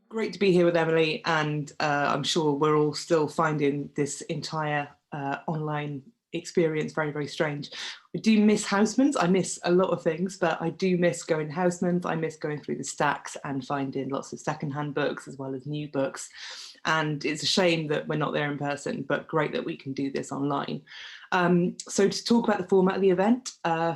Great to be here with Emily, and I'm sure we're all still finding this entire online experience very, very strange. I do miss Housemans. I miss a lot of things, but I do miss going to Housemans. I miss going through the stacks and finding lots of secondhand books as well as new books. And it's a shame that we're not there in person, but great that we can do this online. So to talk about the format of the event,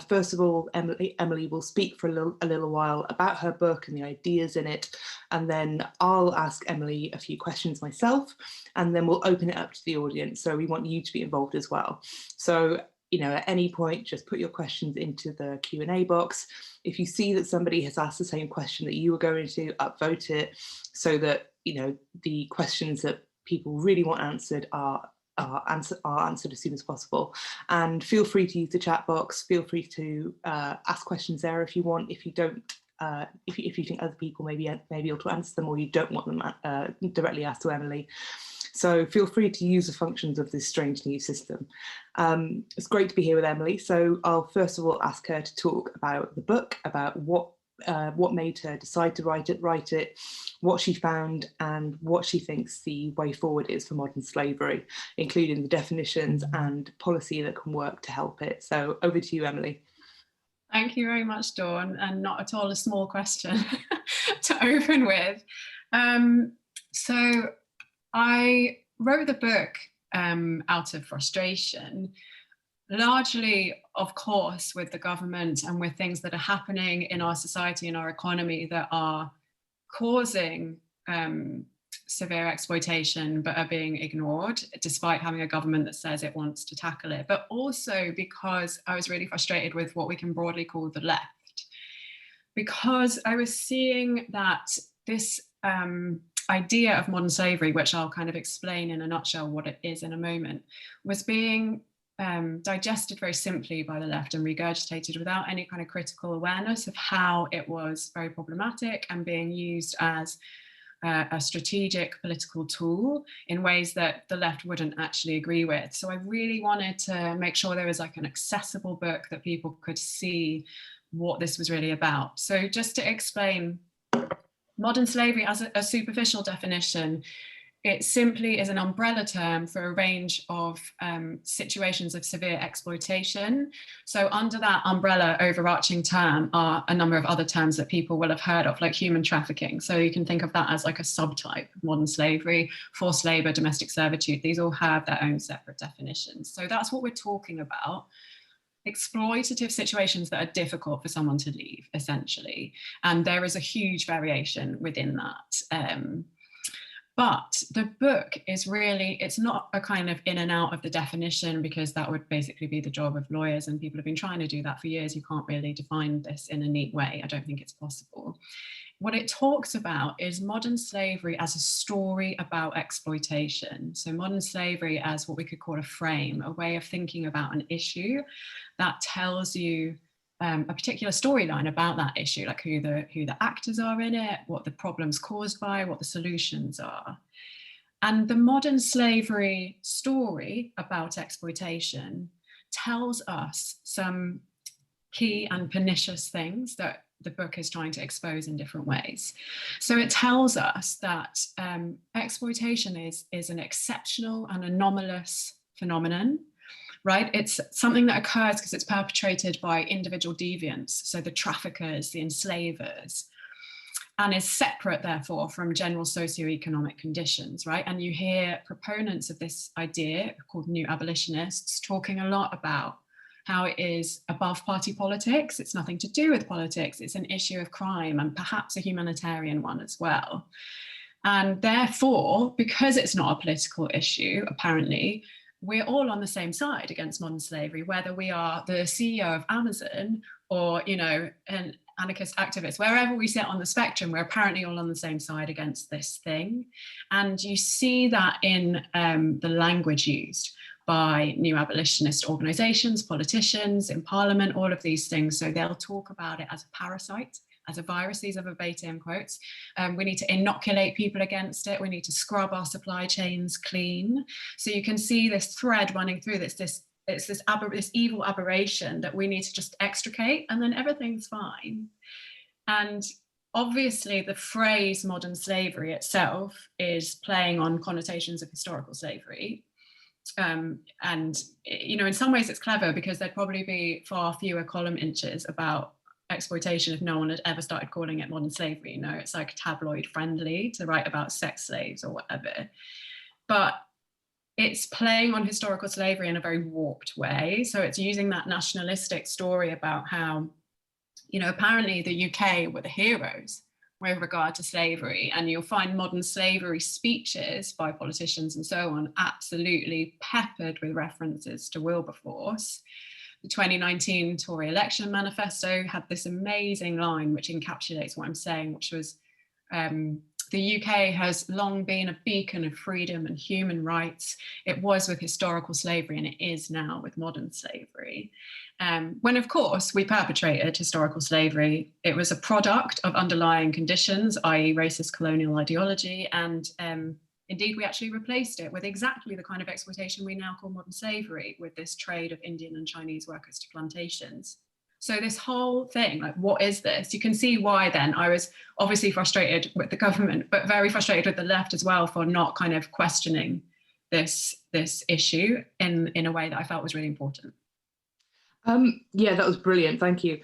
first of all, Emily will speak for a little while about her book and the ideas in it, and then I'll ask Emily a few questions myself, and then we'll open it up to the audience. So we want you to be involved as well. So, you know, at any point, just put your questions into the Q&A box. If you see that somebody has asked the same question that you were going to, upvote it so that, you know, the questions that people really want answered are answered as soon as possible. And feel free to use the chat box. Feel free to ask questions there if you want. If you don't, if you think other people may be able to answer them, or you don't want them directly asked to Emily. So feel free to use the functions of this strange new system. It's great to be here with Emily. So I'll first of all ask her to talk about the book, about what made her decide to write it, what she found, and what she thinks the way forward is for modern slavery, including the definitions and policy that can work to help it. So over to you, Emily. Thank you very much, Dawn, and not at all a small question to open with. So I wrote the book out of frustration, largely, of course, with the government and with things that are happening in our society and our economy that are causing severe exploitation but are being ignored, despite having a government that says it wants to tackle it. But also because I was really frustrated with what we can broadly call the left, because I was seeing that this idea of modern slavery, which I'll kind of explain in a nutshell what it is in a moment, was being digested very simply by the left and regurgitated without any kind of critical awareness of how it was very problematic and being used as a strategic political tool in ways that the left wouldn't actually agree with. So I really wanted to make sure there was like an accessible book that people could see what this was really about. So just to explain, modern slavery as a superficial definition, it simply is an umbrella term for a range of situations of severe exploitation. So under that umbrella overarching term are a number of other terms that people will have heard of, like human trafficking. So you can think of that as like a subtype of modern slavery, forced labor, domestic servitude. These all have their own separate definitions. So that's what we're talking about. Exploitative situations that are difficult for someone to leave, essentially. And there is a huge variation within that. But the book is really, it's not a kind of in and out of the definition, because that would basically be the job of lawyers, and people have been trying to do that for years. You can't really define this in a neat way. I don't think it's possible. What it talks about is modern slavery as a story about exploitation. So modern slavery as what we could call a frame, a way of thinking about an issue that tells you a particular storyline about that issue, like who the actors are in it, what the problems caused by, what the solutions are. And the modern slavery story about exploitation tells us some key and pernicious things that the book is trying to expose in different ways. So it tells us that exploitation is an exceptional and anomalous phenomenon. Right? It's something that occurs because it's perpetrated by individual deviants, so the traffickers, the enslavers, and is separate, therefore, from general socioeconomic conditions, right? And you hear proponents of this idea, called new abolitionists, talking a lot about how it is above party politics. It's nothing to do with politics. It's an issue of crime, and perhaps a humanitarian one as well. And therefore, because it's not a political issue, apparently, we're all on the same side against modern slavery, whether we are the CEO of Amazon or, you know, an anarchist activist. Wherever we sit on the spectrum, we're apparently all on the same side against this thing. And you see that in the language used by new abolitionist organizations, politicians, in parliament, all of these things. So they'll talk about it as a parasite, as a virus. These are verbatim quotes. We need to inoculate people against it. We need to scrub our supply chains clean. So you can see this thread running through this evil aberration that we need to just extricate, and then everything's fine. And obviously the phrase modern slavery itself is playing on connotations of historical slavery. And, you know, in some ways it's clever, because there'd probably be far fewer column inches about exploitation if no one had ever started calling it modern slavery. You know, it's like tabloid friendly to write about sex slaves or whatever. But it's playing on historical slavery in a very warped way. So it's using that nationalistic story about how, you know, apparently the UK were the heroes with regard to slavery, and you'll find modern slavery speeches by politicians and so on absolutely peppered with references to Wilberforce. The 2019 Tory election manifesto had this amazing line which encapsulates what I'm saying, which was, the UK has long been a beacon of freedom and human rights. It was with historical slavery, and it is now with modern slavery. When, of course, we perpetrated historical slavery, it was a product of underlying conditions, i.e. racist colonial ideology, and indeed we actually replaced it with exactly the kind of exploitation we now call modern slavery, with this trade of Indian and Chinese workers to plantations. So this whole thing, like, what is this? You can see why then I was obviously frustrated with the government, but very frustrated with the left as well for not kind of questioning this issue in a way that I felt was really important. Yeah, that was brilliant. Thank you.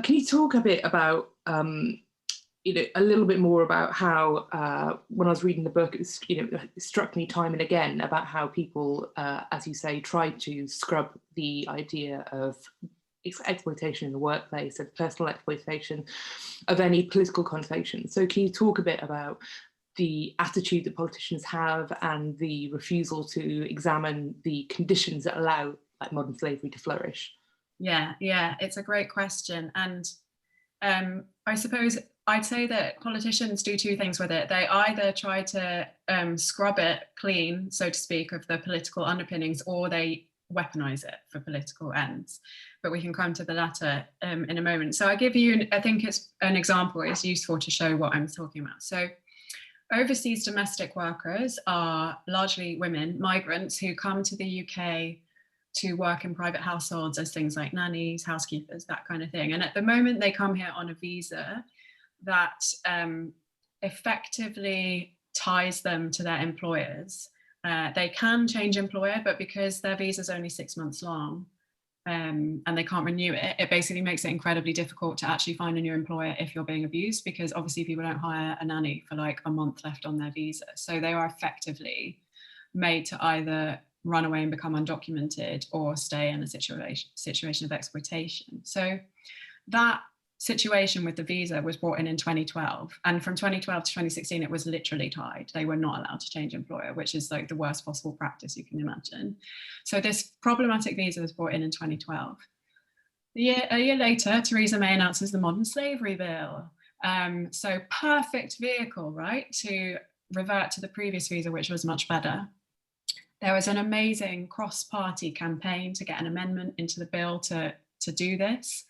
Can you talk a bit about, you know, a little bit more about how, when I was reading the book, it struck me time and again about how people, as you say, tried to scrub the idea of exploitation in the workplace and personal exploitation of any political connotation. So can you talk a bit about the attitude that politicians have and the refusal to examine the conditions that allow like modern slavery to flourish? Yeah, it's a great question. And I suppose I'd say that politicians do two things with it. They either try to scrub it clean, so to speak, of the political underpinnings, or they weaponize it for political ends. But we can come to the latter in a moment. So I give you, I think it's an example, it's useful to show what I'm talking about. So overseas domestic workers are largely women, migrants, who come to the UK to work in private households as things like nannies, housekeepers, that kind of thing. And at the moment they come here on a visa that effectively ties them to their employers. They can change employer, but because their visa is only 6 months long and they can't renew it, it basically makes it incredibly difficult to actually find a new employer if you're being abused, because obviously people don't hire a nanny for like a month left on their visa. So they are effectively made to either run away and become undocumented or stay in a situation of exploitation. So that situation with the visa was brought in 2012, and from 2012 to 2016 it was literally tied. They were not allowed to change employer, which is like the worst possible practice you can imagine. So this problematic visa was brought in 2012. A year later, Theresa May announces the modern slavery bill. So perfect vehicle, right, to revert to the previous visa, which was much better. There was an amazing cross-party campaign to get an amendment into the bill to do this.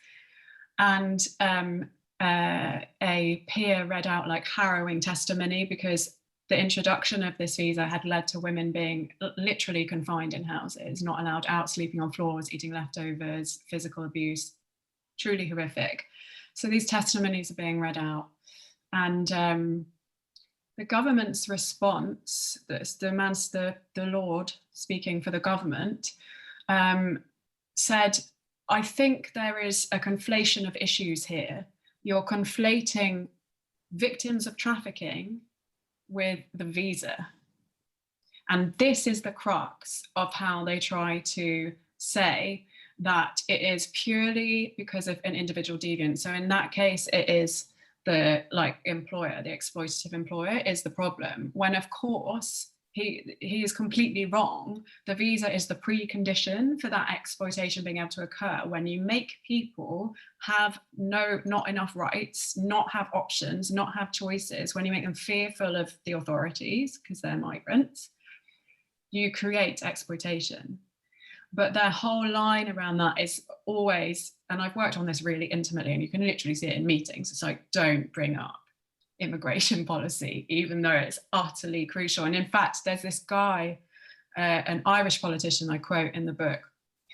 And a peer read out like harrowing testimony, because the introduction of this visa had led to women being literally confined in houses, not allowed out, sleeping on floors, eating leftovers, physical abuse, truly horrific. So these testimonies are being read out. And the government's response, the Lord speaking for the government, said, I think there is a conflation of issues here. You're conflating victims of trafficking with the visa. And this is the crux of how they try to say that it is purely because of an individual deviant. So in that case, it is the employer, the exploitative employer is the problem, when of course he is completely wrong. The visa is the precondition for that exploitation being able to occur. When you make people have not enough rights, not have options, not have choices, when you make them fearful of the authorities because they're migrants, you create exploitation. But their whole line around that is always, and I've worked on this really intimately, and you can literally see it in meetings, it's like, don't bring up immigration policy, even though it's utterly crucial. And in fact, there's this guy, an Irish politician I quote in the book,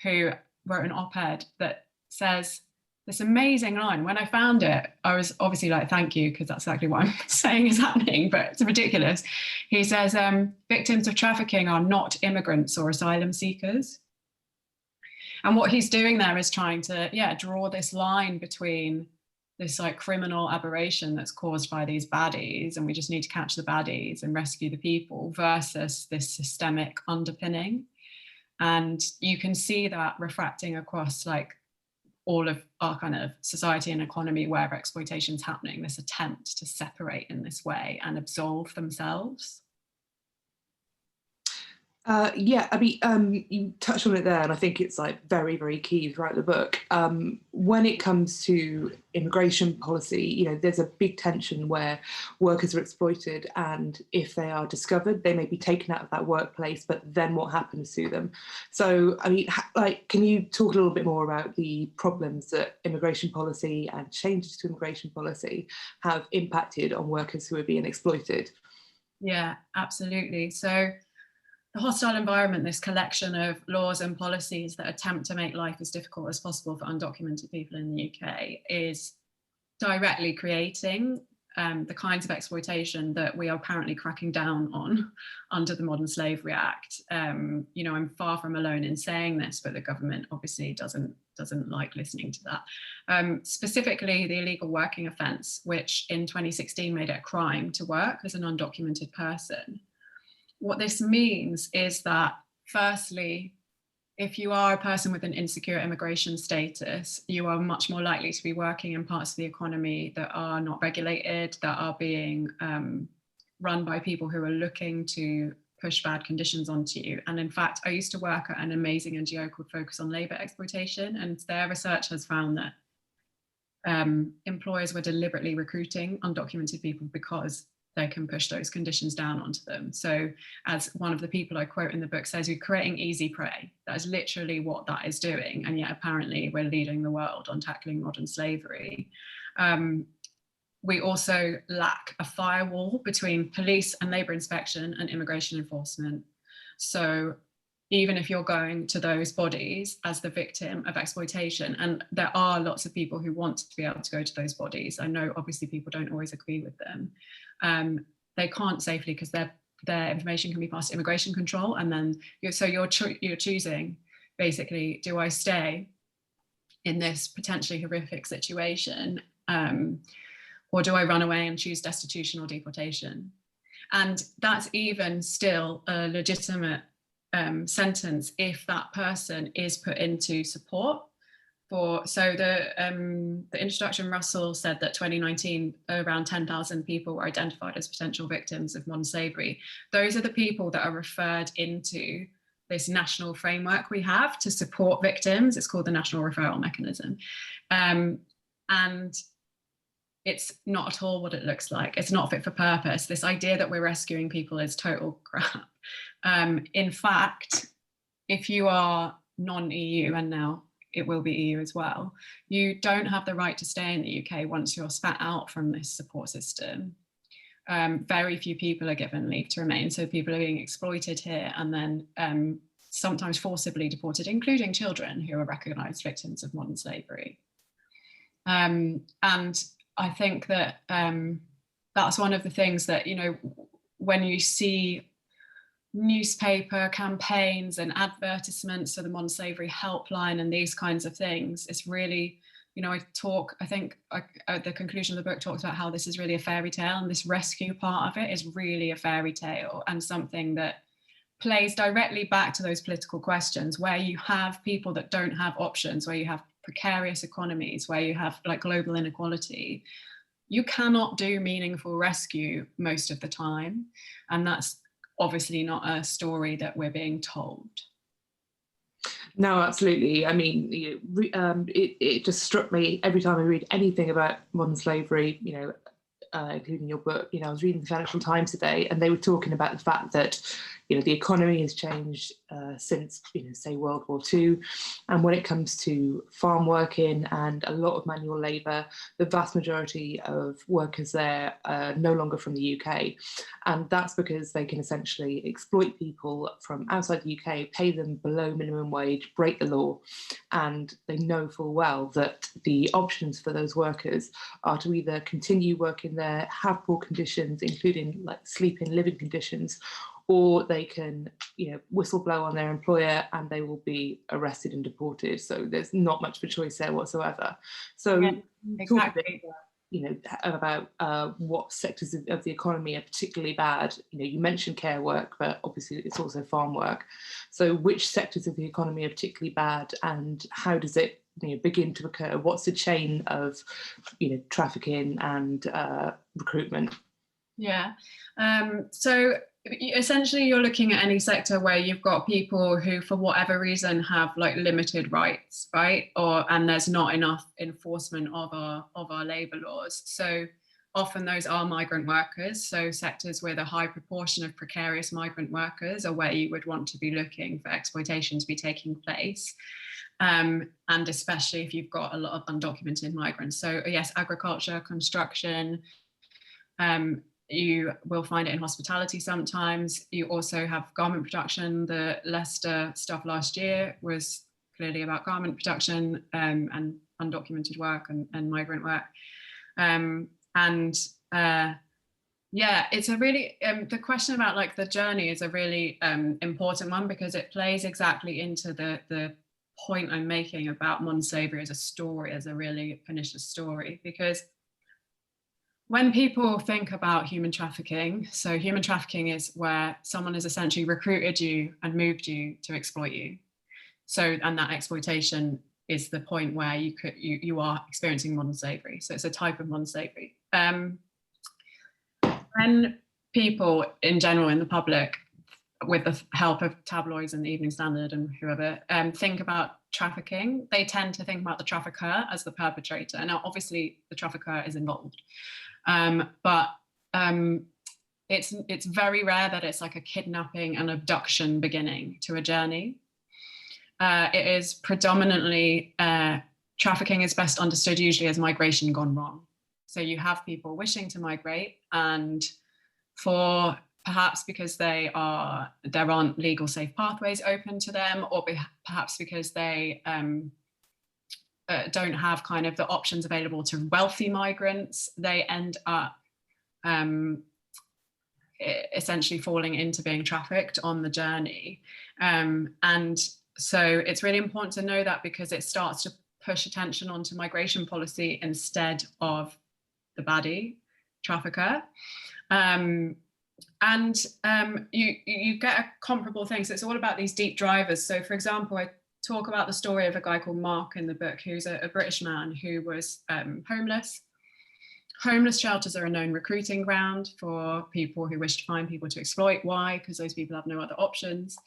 who wrote an op-ed that says this amazing line. When I found it, I was obviously like, thank you, because that's exactly what I'm saying is happening, but it's ridiculous. He says, victims of trafficking are not immigrants or asylum seekers. And what he's doing there is trying to, draw this line between this like criminal aberration that's caused by these baddies, and we just need to catch the baddies and rescue the people, versus this systemic underpinning. And you can see that refracting across like all of our kind of society and economy where exploitation is happening, this attempt to separate in this way and absolve themselves. Yeah, I mean, you touched on it there, and I think it's like very, very key throughout the book. When it comes to immigration policy, you know, there's a big tension where workers are exploited, and if they are discovered, they may be taken out of that workplace, but then what happens to them? So, I mean, like, can you talk a little bit more about the problems that immigration policy and changes to immigration policy have impacted on workers who are being exploited? Yeah, absolutely. So, the hostile environment, this collection of laws and policies that attempt to make life as difficult as possible for undocumented people in the UK, is directly creating the kinds of exploitation that we are apparently cracking down on under the Modern Slavery Act. You know, I'm far from alone in saying this, but the government obviously doesn't like listening to that. Specifically, the illegal working offence, which in 2016 made it a crime to work as an undocumented person. What this means is that, firstly, if you are a person with an insecure immigration status, you are much more likely to be working in parts of the economy that are not regulated, that are being run by people who are looking to push bad conditions onto you. And in fact, I used to work at an amazing NGO called Focus on Labour Exploitation, and their research has found that employers were deliberately recruiting undocumented people because they can push those conditions down onto them. So as one of the people I quote in the book says, you're creating easy prey. That is literally what that is doing. And yet apparently we're leading the world on tackling modern slavery. We also lack a firewall between police and labour inspection and immigration enforcement. So even if you're going to those bodies as the victim of exploitation, and there are lots of people who want to be able to go to those bodies, I know obviously people don't always agree with them, they can't safely because their information can be passed to immigration control, and then you're choosing basically, do I stay in this potentially horrific situation, or do I run away and choose destitution or deportation? And that's even still a legitimate sentence if that person is put into support for. So the introduction, Russell said that 2019 around 10,000 people were identified as potential victims of modern slavery. Those are the people that are referred into this national framework we have to support victims. It's called the National Referral Mechanism, and it's not at all what it looks like. It's not fit for purpose. This idea that we're rescuing people is total crap. In fact, if you are non-EU, and now it will be EU as well, you don't have the right to stay in the UK once you're spat out from this support system. Very few people are given leave to remain, so people are being exploited here and then sometimes forcibly deported, including children who are recognised victims of modern slavery. And I think that that's one of the things that, you know, when you see newspaper campaigns and advertisements for the modern slavery helpline and these kinds of things, it's really, you know, I think at the conclusion of the book talks about how this is really a fairy tale, and this rescue part of it is really a fairy tale and something that plays directly back to those political questions where you have people that don't have options, where you have precarious economies, where you have like global inequality. You cannot do meaningful rescue most of the time, and that's obviously not a story that we're being told. No, absolutely. I mean, it just struck me every time I read anything about modern slavery, you know, including your book. You know, I was reading the Financial Times today, and they were talking about the fact that, you know, the economy has changed since, say World War II. And when it comes to farm working and a lot of manual labour, the vast majority of workers there are no longer from the UK. And that's because they can essentially exploit people from outside the UK, pay them below minimum wage, break the law. And they know full well that the options for those workers are to either continue working there, have poor conditions, including like sleeping, living conditions, or they can, whistleblow on their employer and they will be arrested and deported. So there's not much of a choice there whatsoever. So yeah, exactly. About what sectors of the economy are particularly bad. You mentioned care work, but obviously it's also farm work. So which sectors of the economy are particularly bad, and how does it begin to occur? What's the chain of trafficking and recruitment? Yeah. So essentially you're looking at any sector where you've got people who for whatever reason have like limited rights, right? And there's not enough enforcement of our labor laws. So often those are migrant workers. So sectors with a high proportion of precarious migrant workers are where you would want to be looking for exploitation to be taking place. And especially if you've got a lot of undocumented migrants. So yes, agriculture, construction, you will find it in hospitality sometimes. You also have garment production. The Leicester stuff last year was clearly about garment production and undocumented work and migrant work. It's a really, the question about like the journey is a really important one, because it plays exactly into the point I'm making about modern slavery as a story, as a really pernicious story. Because when people think about human trafficking, so human trafficking is where someone has essentially recruited you and moved you to exploit you. So, and that exploitation is the point where you are experiencing modern slavery. So it's a type of modern slavery. When people in general in the public, with the help of tabloids and the Evening Standard and whoever, think about trafficking, they tend to think about the trafficker as the perpetrator. Now, obviously, the trafficker is involved. But it's very rare that it's like a kidnapping and abduction beginning to a journey. It is predominantly, trafficking is best understood usually as migration gone wrong. So you have people wishing to migrate, and for perhaps because there aren't legal safe pathways open to them, or perhaps because they don't have kind of the options available to wealthy migrants, they end up essentially falling into being trafficked on the journey. And so it's really important to know that, because it starts to push attention onto migration policy instead of the baddie trafficker. You get a comparable thing. So it's all about these deep drivers. So for example, I talk about the story of a guy called Mark in the book, who's a British man who was homeless. Homeless shelters are a known recruiting ground for people who wish to find people to exploit. Why? Because those people have no other options.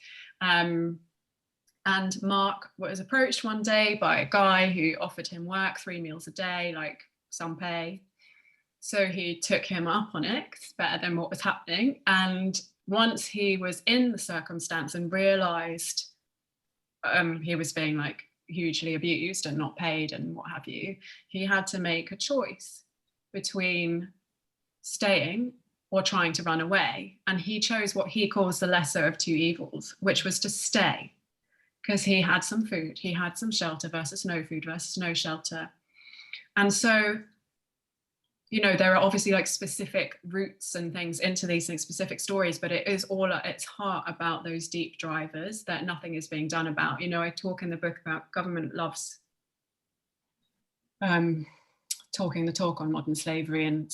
And Mark was approached one day by a guy who offered him work, 3 meals a day, like some pay. So he took him up on it, better than what was happening. And once he was in the circumstance and realized he was being like hugely abused and not paid and what have you, he had to make a choice between staying or trying to run away. And he chose what he calls the lesser of two evils, which was to stay, because he had some food, he had some shelter versus no food versus no shelter. And so, there are obviously like specific roots and things into these things, specific stories, but it is all at its heart about those deep drivers that nothing is being done about. I talk in the book about government loves talking the talk on modern slavery and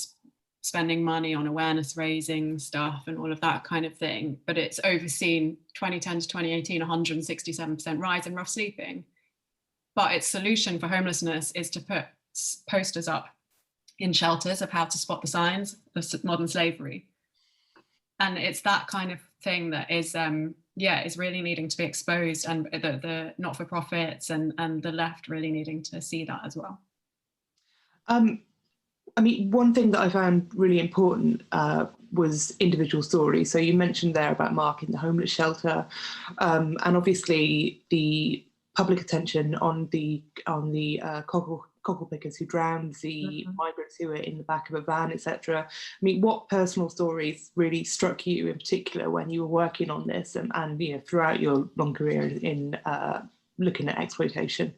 spending money on awareness raising stuff and all of that kind of thing. But it's overseen 2010 to 2018, 167% rise in rough sleeping. But its solution for homelessness is to put posters up in shelters of how to spot the signs of modern slavery. And it's that kind of thing that is, is really needing to be exposed, and the not-for-profits and the left really needing to see that as well. One thing that I found really important was individual stories. So you mentioned there about Mark in the homeless shelter, and obviously the public attention on the cockle pickers who drowned, the migrants who were in the back of a van, etc. I mean, what personal stories really struck you in particular when you were working on this, and throughout your long career in looking at exploitation?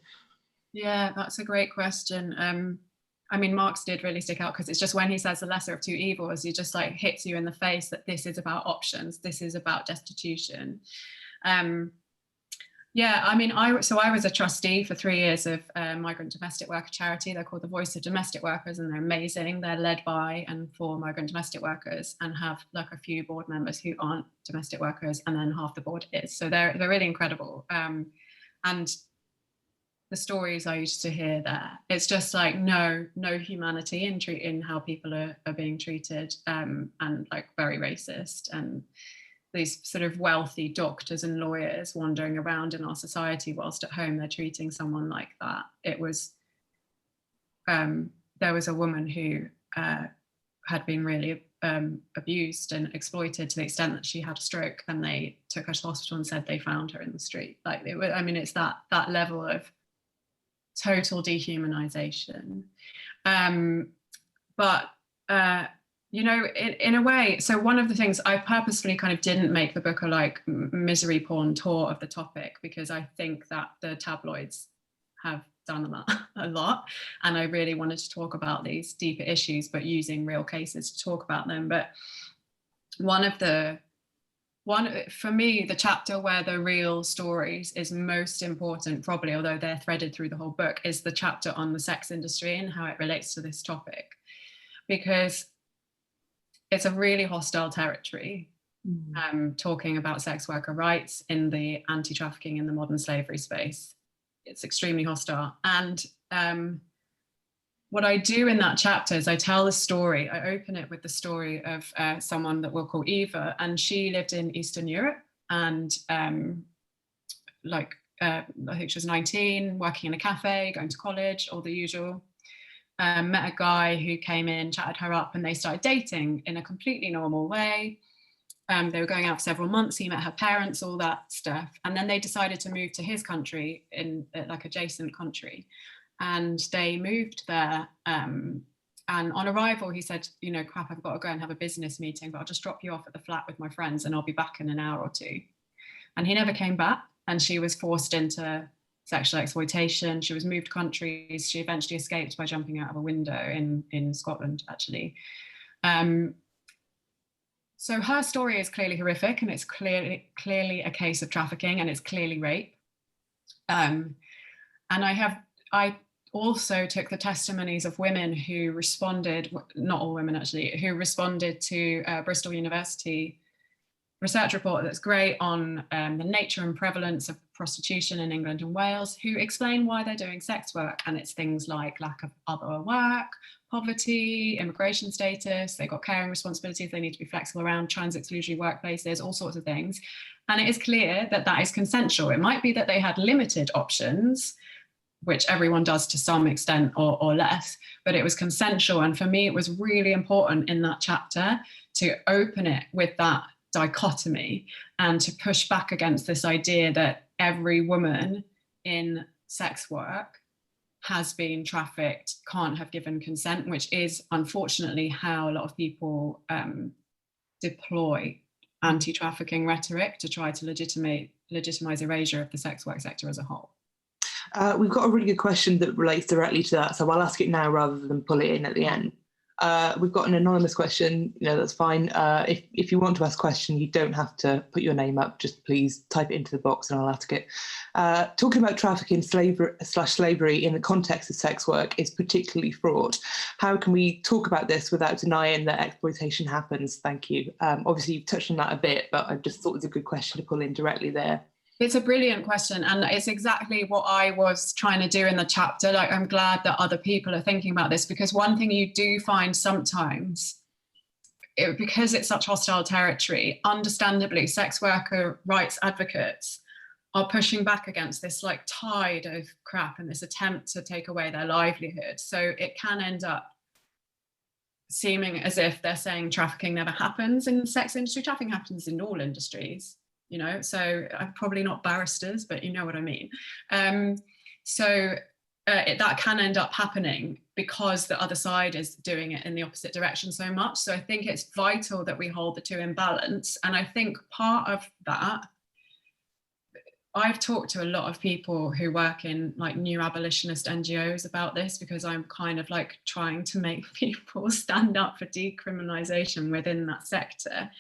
Yeah, that's a great question. I mean, Mark's did really stick out because it's just when he says the lesser of two evils, he just like hits you in the face that this is about options, this is about destitution. Yeah, I mean, I was a trustee for 3 years of a migrant domestic worker charity. They're called the Voice of Domestic Workers, and they're amazing. They're led by and for migrant domestic workers, and have like a few board members who aren't domestic workers, and then half the board is. So they're really incredible. And the stories I used to hear there, it's just like no humanity in how people are being treated, and like very racist, and these sort of wealthy doctors and lawyers wandering around in our society whilst at home they're treating someone like that. It was there was a woman who had been really abused and exploited to the extent that she had a stroke, and they took her to hospital and said they found her in the street. Like it was, I mean, it's that level of total dehumanization. But you know, in a way, so one of the things I purposefully kind of didn't make the book a like misery porn tour of the topic, because I think that the tabloids have done that a lot, and I really wanted to talk about these deeper issues, but using real cases to talk about them. But for me, the chapter where the real stories is most important, probably, although they're threaded through the whole book, is the chapter on the sex industry and how it relates to this topic, because it's a really hostile territory, talking about sex worker rights in the anti-trafficking in the modern slavery space. It's extremely hostile. And what I do in that chapter is I tell the story. I open it with the story of someone that we'll call Eva, and she lived in Eastern Europe, and I think she was 19, working in a cafe, going to college, all the usual. Met a guy who came in, chatted her up, and they started dating in a completely normal way. They were going out for several months. He met her parents, all that stuff. And then they decided to move to his country, in like adjacent country. And they moved there. And on arrival, he said, you know, crap, I've got to go and have a business meeting, but I'll just drop you off at the flat with my friends and I'll be back in an hour or two. And he never came back. And she was forced into sexual exploitation. She was moved countries. She eventually escaped by jumping out of a window in Scotland, actually. So her story is clearly horrific, and it's clearly a case of trafficking, and it's clearly rape. And I also took the testimonies of women who responded, not all women actually, who responded to Bristol University research report that's great on the nature and prevalence of prostitution in England and Wales, who explain why they're doing sex work. And it's things like lack of other work, poverty, immigration status, they've got caring responsibilities, they need to be flexible around trans-exclusionary workplaces, all sorts of things. And it is clear that that is consensual. It might be that they had limited options, which everyone does to some extent or less, but it was consensual. And for me, it was really important in that chapter to open it with that dichotomy and to push back against this idea that every woman in sex work has been trafficked, can't have given consent, which is unfortunately how a lot of people deploy anti-trafficking rhetoric to try to legitimize erasure of the sex work sector as a whole. We've got a really good question that relates directly to that, so I'll ask it now rather than pull it in at the end. We've got an anonymous question, that's fine. If you want to ask a question, you don't have to put your name up, just please type it into the box and I'll ask it. Talking about trafficking slavery in the context of sex work is particularly fraught. How can we talk about this without denying that exploitation happens? Thank you. Obviously you've touched on that a bit, but I just thought it was a good question to pull in directly there. It's a brilliant question, and it's exactly what I was trying to do in the chapter. Like, I'm glad that other people are thinking about this, because one thing you do find sometimes, because it's such hostile territory, understandably, sex worker rights advocates are pushing back against this like tide of crap and this attempt to take away their livelihood. So it can end up seeming as if they're saying trafficking never happens in the sex industry. Trafficking happens in all industries, you know, so I'm probably not barristers, but you know what I mean. That can end up happening because the other side is doing it in the opposite direction so much. So I think it's vital that we hold the two in balance. And I think part of that, I've talked to a lot of people who work in like new abolitionist NGOs about this, because I'm kind of like trying to make people stand up for decriminalisation within that sector.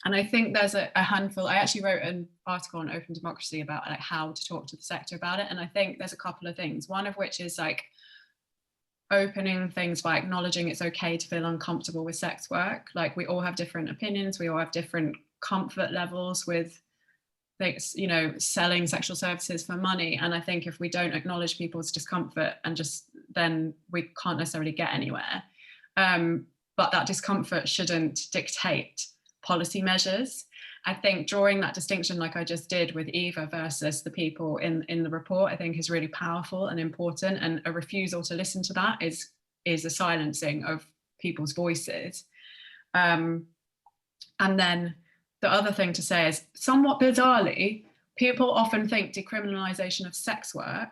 And I think there's a handful. I actually wrote an article on open democracy about like how to talk to the sector about it. And I think there's a couple of things, one of which is like opening things by acknowledging it's okay to feel uncomfortable with sex work. Like we all have different opinions, we all have different comfort levels with things, you know, selling sexual services for money. And I think if we don't acknowledge people's discomfort and just, then we can't necessarily get anywhere. But that discomfort shouldn't dictate policy measures. I think drawing that distinction, like I just did with Eva versus the people in the report, I think is really powerful and important. And a refusal to listen to that is a silencing of people's voices. And then the other thing to say is, somewhat bizarrely, people often think decriminalisation of sex work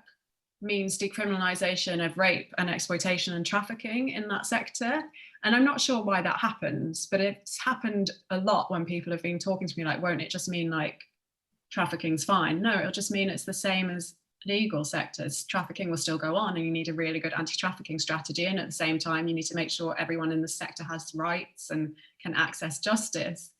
means decriminalisation of rape and exploitation and trafficking in that sector. And I'm not sure why that happens, but it's happened a lot when people have been talking to me like, won't it just mean like trafficking's fine? No, it'll just mean it's the same as legal sectors. Trafficking will still go on and you need a really good anti-trafficking strategy. And at the same time, you need to make sure everyone in the sector has rights and can access justice.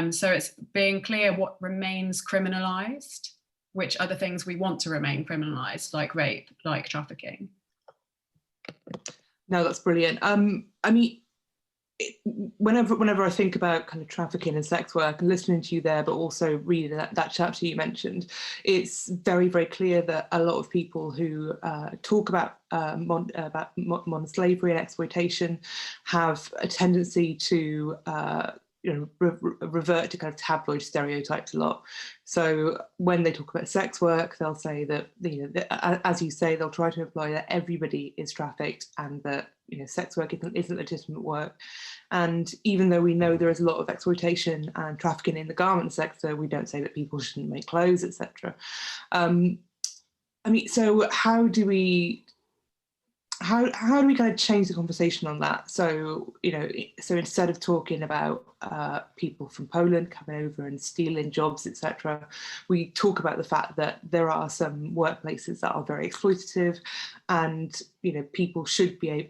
So it's being clear what remains criminalised, which are the things we want to remain criminalised, like rape, like trafficking. No, that's brilliant. I mean, whenever I think about kind of trafficking and sex work, and listening to you there, but also reading that chapter you mentioned, it's very, very clear that a lot of people who talk about modern slavery and exploitation have a tendency to revert to kind of tabloid stereotypes a lot. So when they talk about sex work, they'll say that, you know, as you say, they'll try to imply that everybody is trafficked and that, you know, sex work isn't legitimate work. And even though we know there is a lot of exploitation and trafficking in the garment sector, we don't say that people shouldn't make clothes, etc. I mean, so how do we kind of change the conversation on that? So, you know, so instead of talking about people from Poland coming over and stealing jobs, etc., we talk about the fact that there are some workplaces that are very exploitative, and, you know, people should be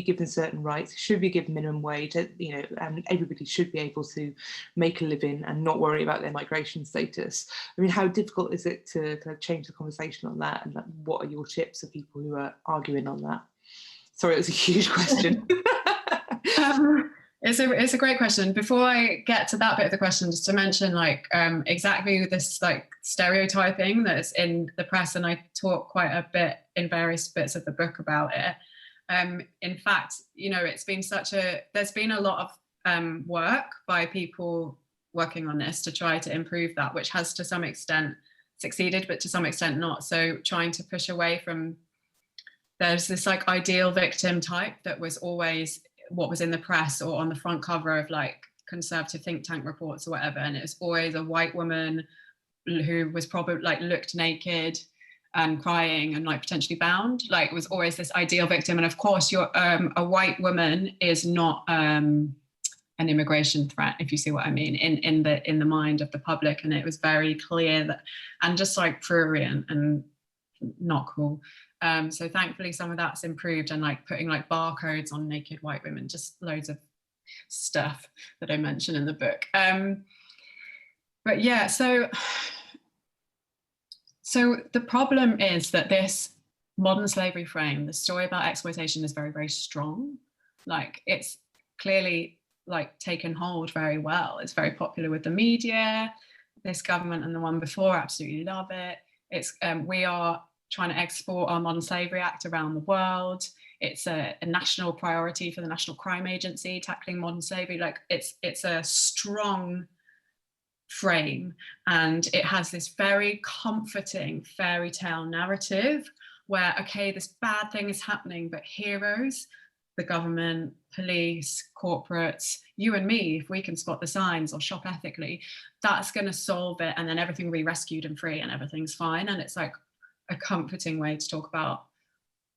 given certain rights, should be given minimum wage, you know, and everybody should be able to make a living and not worry about their migration status. I mean, how difficult is it to kind of change the conversation on that, and what are your tips for people who are arguing on that? Sorry, it was a huge question. It's a great question. Before I get to that bit of the question, just to mention like exactly this like stereotyping that's in the press, and I talk quite a bit in various bits of the book about it. In fact, you know, there's been a lot of work by people working on this to try to improve that, which has to some extent succeeded, but to some extent not. So trying to push away from, there's this like ideal victim type that was always what was in the press or on the front cover of like conservative think tank reports or whatever, and it was always a white woman who was probably like looked naked and crying and like potentially bound. Like it was always this ideal victim. And of course you're a white woman is not an immigration threat, if you see what I mean, in the mind of the public. And it was very clear that, and just like prurient and not cool. So thankfully some of that's improved, and like putting like barcodes on naked white women, just loads of stuff that I mention in the book. But yeah, so the problem is that this modern slavery frame, the story about exploitation, is very, very strong. Like it's clearly like taken hold very well. It's very popular with the media. This government and the one before absolutely love it. It's we are trying to export our Modern Slavery Act around the world. It's a national priority for the National Crime Agency, tackling modern slavery. Like it's a strong frame, and it has this very comforting fairy tale narrative where, okay, this bad thing is happening, but heroes the government, police, corporates, you and me, if we can spot the signs or shop ethically, that's going to solve it. And then everything will be rescued and free and everything's fine. And it's like a comforting way to talk about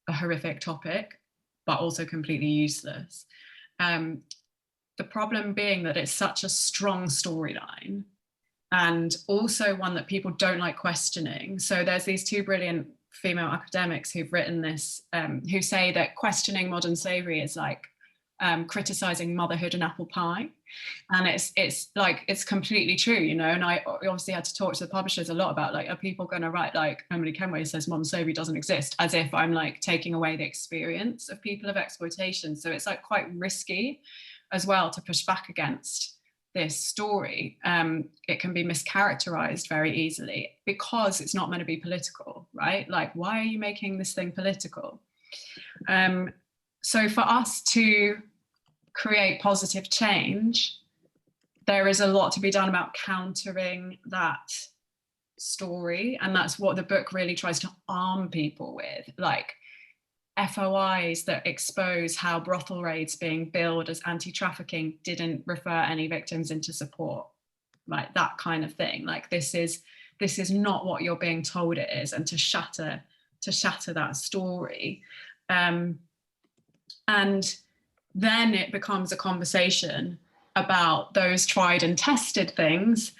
a horrific topic, but also completely useless. The problem being that it's such a strong storyline, and also one that people don't like questioning. So there's these two brilliant female academics who've written this, who say that questioning modern slavery is like criticizing motherhood and apple pie. And it's completely true, you know. And I obviously had to talk to the publishers a lot about, like, are people going to write like Emily Kenway says modern slavery doesn't exist, as if I'm like taking away the experience of people of exploitation. So it's like quite risky as well to push back against this story. It can be mischaracterized very easily because it's not meant to be political, right? Like, why are you making this thing political? So for us to create positive change, there is a lot to be done about countering that story. And that's what the book really tries to arm people with, like FOIs that expose how brothel raids being billed as anti-trafficking didn't refer any victims into support, like that kind of thing. Like this is not what you're being told it is, and to shatter that story. And then it becomes a conversation about those tried and tested things,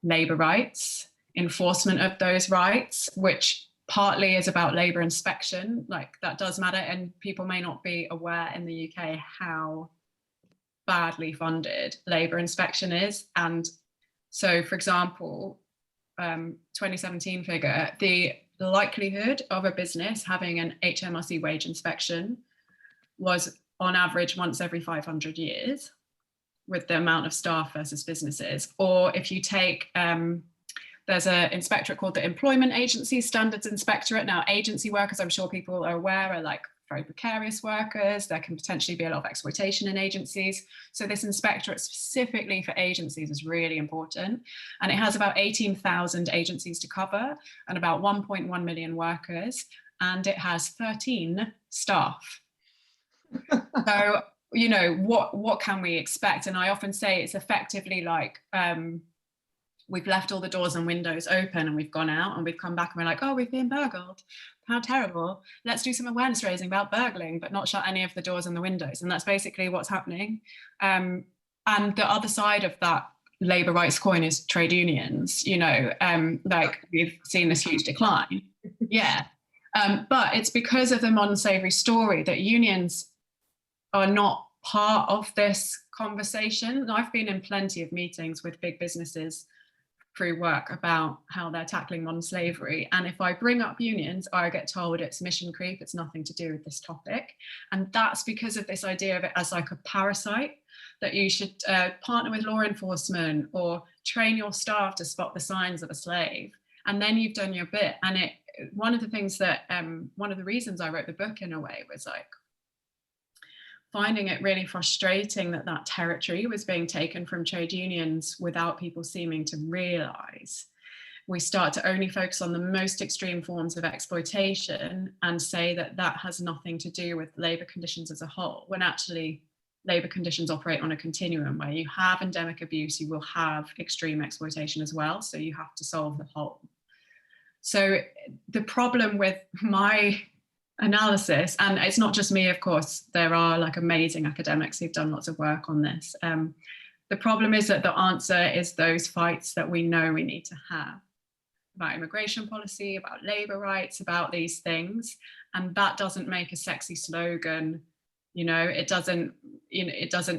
labour rights, enforcement of those rights, which partly is about labour inspection. Like that does matter, and people may not be aware in the UK how badly funded labour inspection is. And so, for example, 2017 figure, the likelihood of a business having an HMRC wage inspection was on average once every 500 years with the amount of staff versus businesses. Or if you take there's an inspectorate called the Employment Agency Standards Inspectorate. Now, agency workers, I'm sure people are aware, are like very precarious workers. There can potentially be a lot of exploitation in agencies. So this inspectorate specifically for agencies is really important. And it has about 18,000 agencies to cover and about 1.1 million workers. And it has 13 staff. So, you know, what can we expect? And I often say it's effectively like, we've left all the doors and windows open and we've gone out and we've come back and we're like, oh, we've been burgled. How terrible. Let's do some awareness raising about burgling, but not shut any of the doors and the windows. And that's basically what's happening. And the other side of that labour rights coin is trade unions, you know, like we've seen this huge decline. Yeah. But it's because of the modern slavery story that unions are not part of this conversation. And I've been in plenty of meetings with big businesses through work about how they're tackling modern slavery. And if I bring up unions, I get told it's mission creep, it's nothing to do with this topic. And that's because of this idea of it as like a parasite, that you should partner with law enforcement or train your staff to spot the signs of a slave. And then you've done your bit. And one of the things that, one of the reasons I wrote the book in a way was like, finding it really frustrating that that territory was being taken from trade unions without people seeming to realise. We start to only focus on the most extreme forms of exploitation and say that that has nothing to do with labour conditions as a whole, when actually labour conditions operate on a continuum where you have endemic abuse, you will have extreme exploitation as well. So you have to solve the whole. So the problem with my analysis, and it's not just me, of course, there are like amazing academics who've done lots of work on this. The problem is that the answer is those fights that we know we need to have about immigration policy, about labour rights, about these things. And that doesn't make a sexy slogan, you know, it doesn't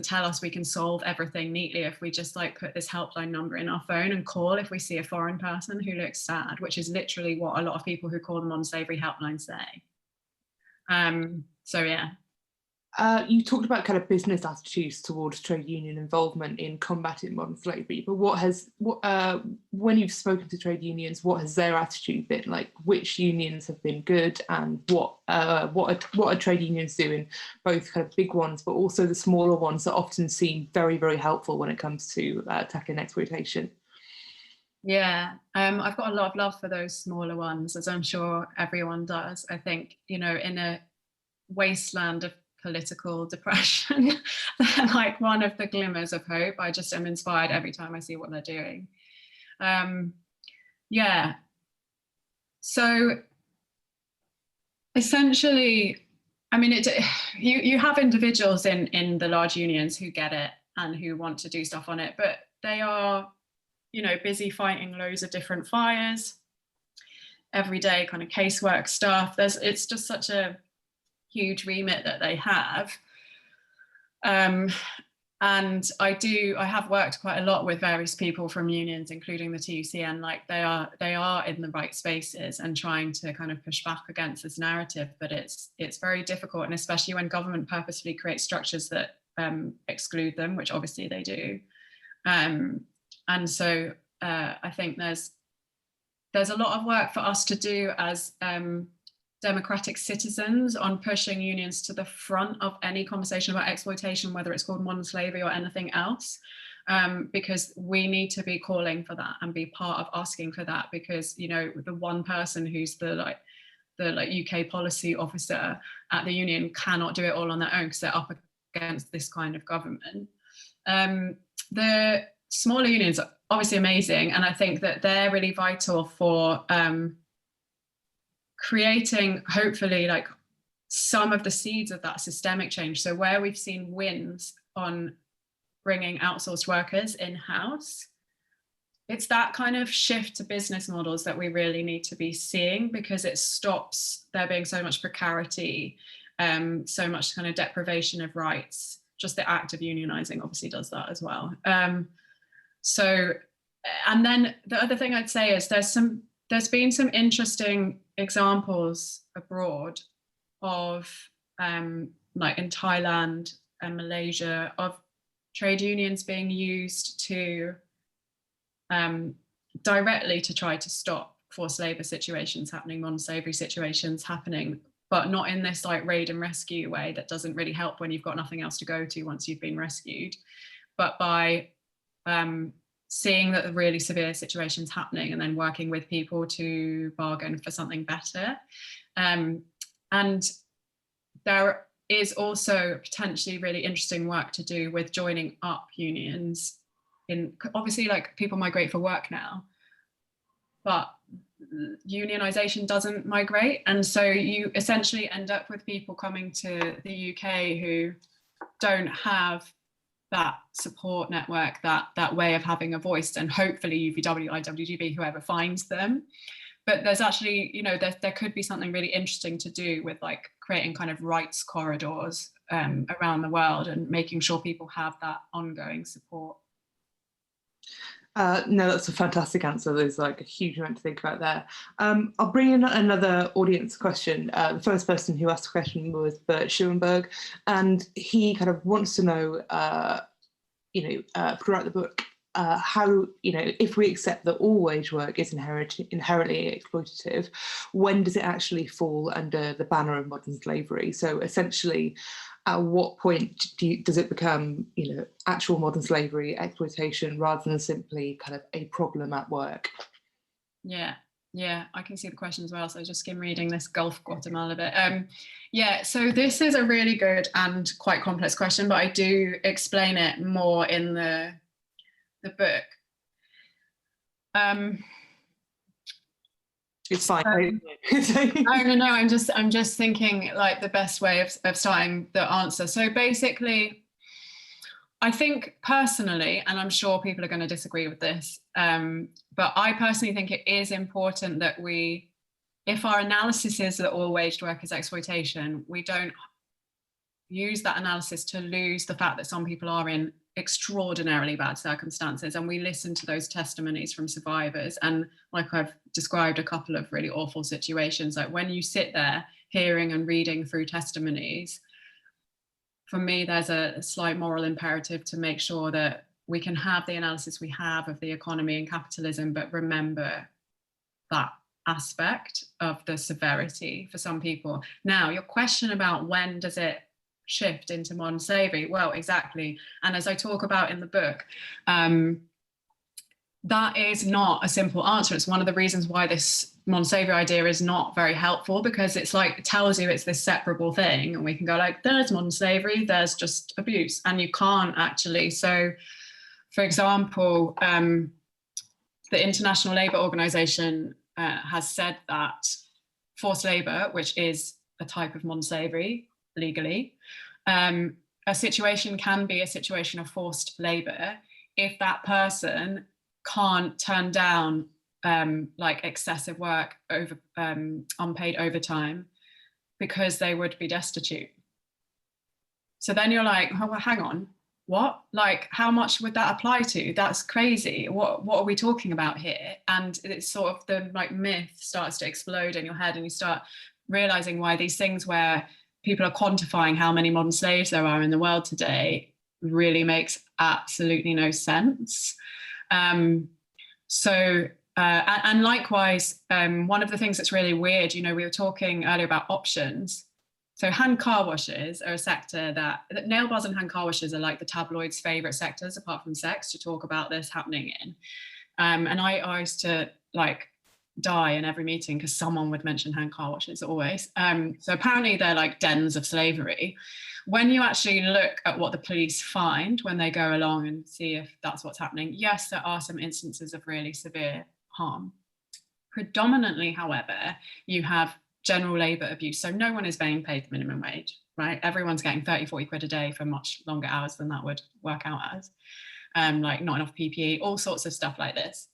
tell us we can solve everything neatly if we just like put this helpline number in our phone and call if we see a foreign person who looks sad, which is literally what a lot of people who call them on slavery helpline say. So yeah. You talked about kind of business attitudes towards trade union involvement in combating modern slavery, but when you've spoken to trade unions, what has their attitude been like? Which unions have been good, and what are trade unions doing? Both kind of big ones, but also the smaller ones that often seem very, very helpful when it comes to tackling exploitation. Yeah, I've got a lot of love for those smaller ones, as I'm sure everyone does. I think, you know, in a wasteland of political depression. They're like one of the glimmers of hope. I just am inspired every time I see what they're doing. Yeah. So essentially, I mean, you have individuals in the large unions who get it and who want to do stuff on it, but they are, you know, busy fighting loads of different fires, everyday kind of casework stuff. It's just such a huge remit that they have. And I have worked quite a lot with various people from unions, including the TUCN. Like they are in the right spaces and trying to kind of push back against this narrative, but it's very difficult, and especially when government purposefully creates structures that exclude them, which obviously they do. And so I think there's a lot of work for us to do as democratic citizens on pushing unions to the front of any conversation about exploitation, whether it's called modern slavery or anything else, because we need to be calling for that and be part of asking for that, because, you know, the one person who's the UK policy officer at the union cannot do it all on their own because they're up against this kind of government. The smaller unions are obviously amazing, and I think that they're really vital for creating, hopefully, like some of the seeds of that systemic change. So where we've seen wins on bringing outsourced workers in-house, it's that kind of shift to business models that we really need to be seeing, because it stops there being so much precarity, so much kind of deprivation of rights. Just the act of unionizing obviously does that as well. So, and then the other thing I'd say is there's been some interesting examples abroad of like in Thailand and Malaysia, of trade unions being used to directly to try to stop forced labor situations happening, modern slavery situations happening, but not in this like raid and rescue way that doesn't really help when you've got nothing else to go to once you've been rescued, but by seeing that the really severe situations happening and then working with people to bargain for something better. And there is also potentially really interesting work to do with joining up unions. Obviously, like, people migrate for work now, but unionization doesn't migrate, and so you essentially end up with people coming to the UK who don't have that support network, that way of having a voice, and hopefully UVW, IWGB, whoever finds them. But there's actually, you know, there could be something really interesting to do with like creating kind of rights corridors around the world and making sure people have that ongoing support. No, that's a fantastic answer. There's like a huge amount to think about there. I'll bring in another audience question. The first person who asked a question was Bert Schoenberg, and he kind of wants to know, throughout the book, how, you know, if we accept that all wage work is inherently exploitative, when does it actually fall under the banner of modern slavery? So essentially, at what point does it become, you know, actual modern slavery, exploitation, rather than simply kind of a problem at work? Yeah, I can see the question as well. So I just skim reading this Gulf Guatemala bit. Yeah, so this is a really good and quite complex question, but I do explain it more in the book. It's fine. No. I'm just thinking like the best way of starting the answer. So basically, I think personally, and I'm sure people are going to disagree with this, but I personally think it is important that if our analysis is that all waged work is exploitation, we don't use that analysis to lose the fact that some people are in extraordinarily bad circumstances, and we listen to those testimonies from survivors. And like I've described a couple of really awful situations, like when you sit there hearing and reading through testimonies, for me there's a slight moral imperative to make sure that we can have the analysis we have of the economy and capitalism, but remember that aspect of the severity for some people. Now, your question about when does it shift into modern slavery? Well, exactly. And as I talk about in the book, that is not a simple answer. It's one of the reasons why this modern slavery idea is not very helpful, because it's like, it tells you it's this separable thing, and we can go like, there's modern slavery, there's just abuse, and you can't actually. So, for example, the International Labour Organization has said that forced labour, which is a type of modern slavery legally, a situation can be a situation of forced labour if that person can't turn down like excessive work, over unpaid overtime, because they would be destitute. So then you're like, oh, well, hang on, what? Like, how much would that apply to? That's crazy. What are we talking about here? And it's sort of the like myth starts to explode in your head, and you start realizing why these things where people are quantifying how many modern slaves there are in the world today really makes absolutely no sense. And likewise, one of the things that's really weird, we were talking earlier about options. So hand car washes are a sector that nail bars and hand car washes are like the tabloids' favorite sectors, apart from sex, to talk about this happening in. And I used to like die in every meeting because someone would mention hand car washes always. So apparently they're like dens of slavery. When you actually look at what the police find when they go along and see if that's what's happening, yes, there are some instances of really severe harm. Predominantly, however, you have general labour abuse. So no one is being paid the minimum wage, right? Everyone's getting 30, 40 quid a day for much longer hours than that would work out as. Like not enough PPE, all sorts of stuff like this.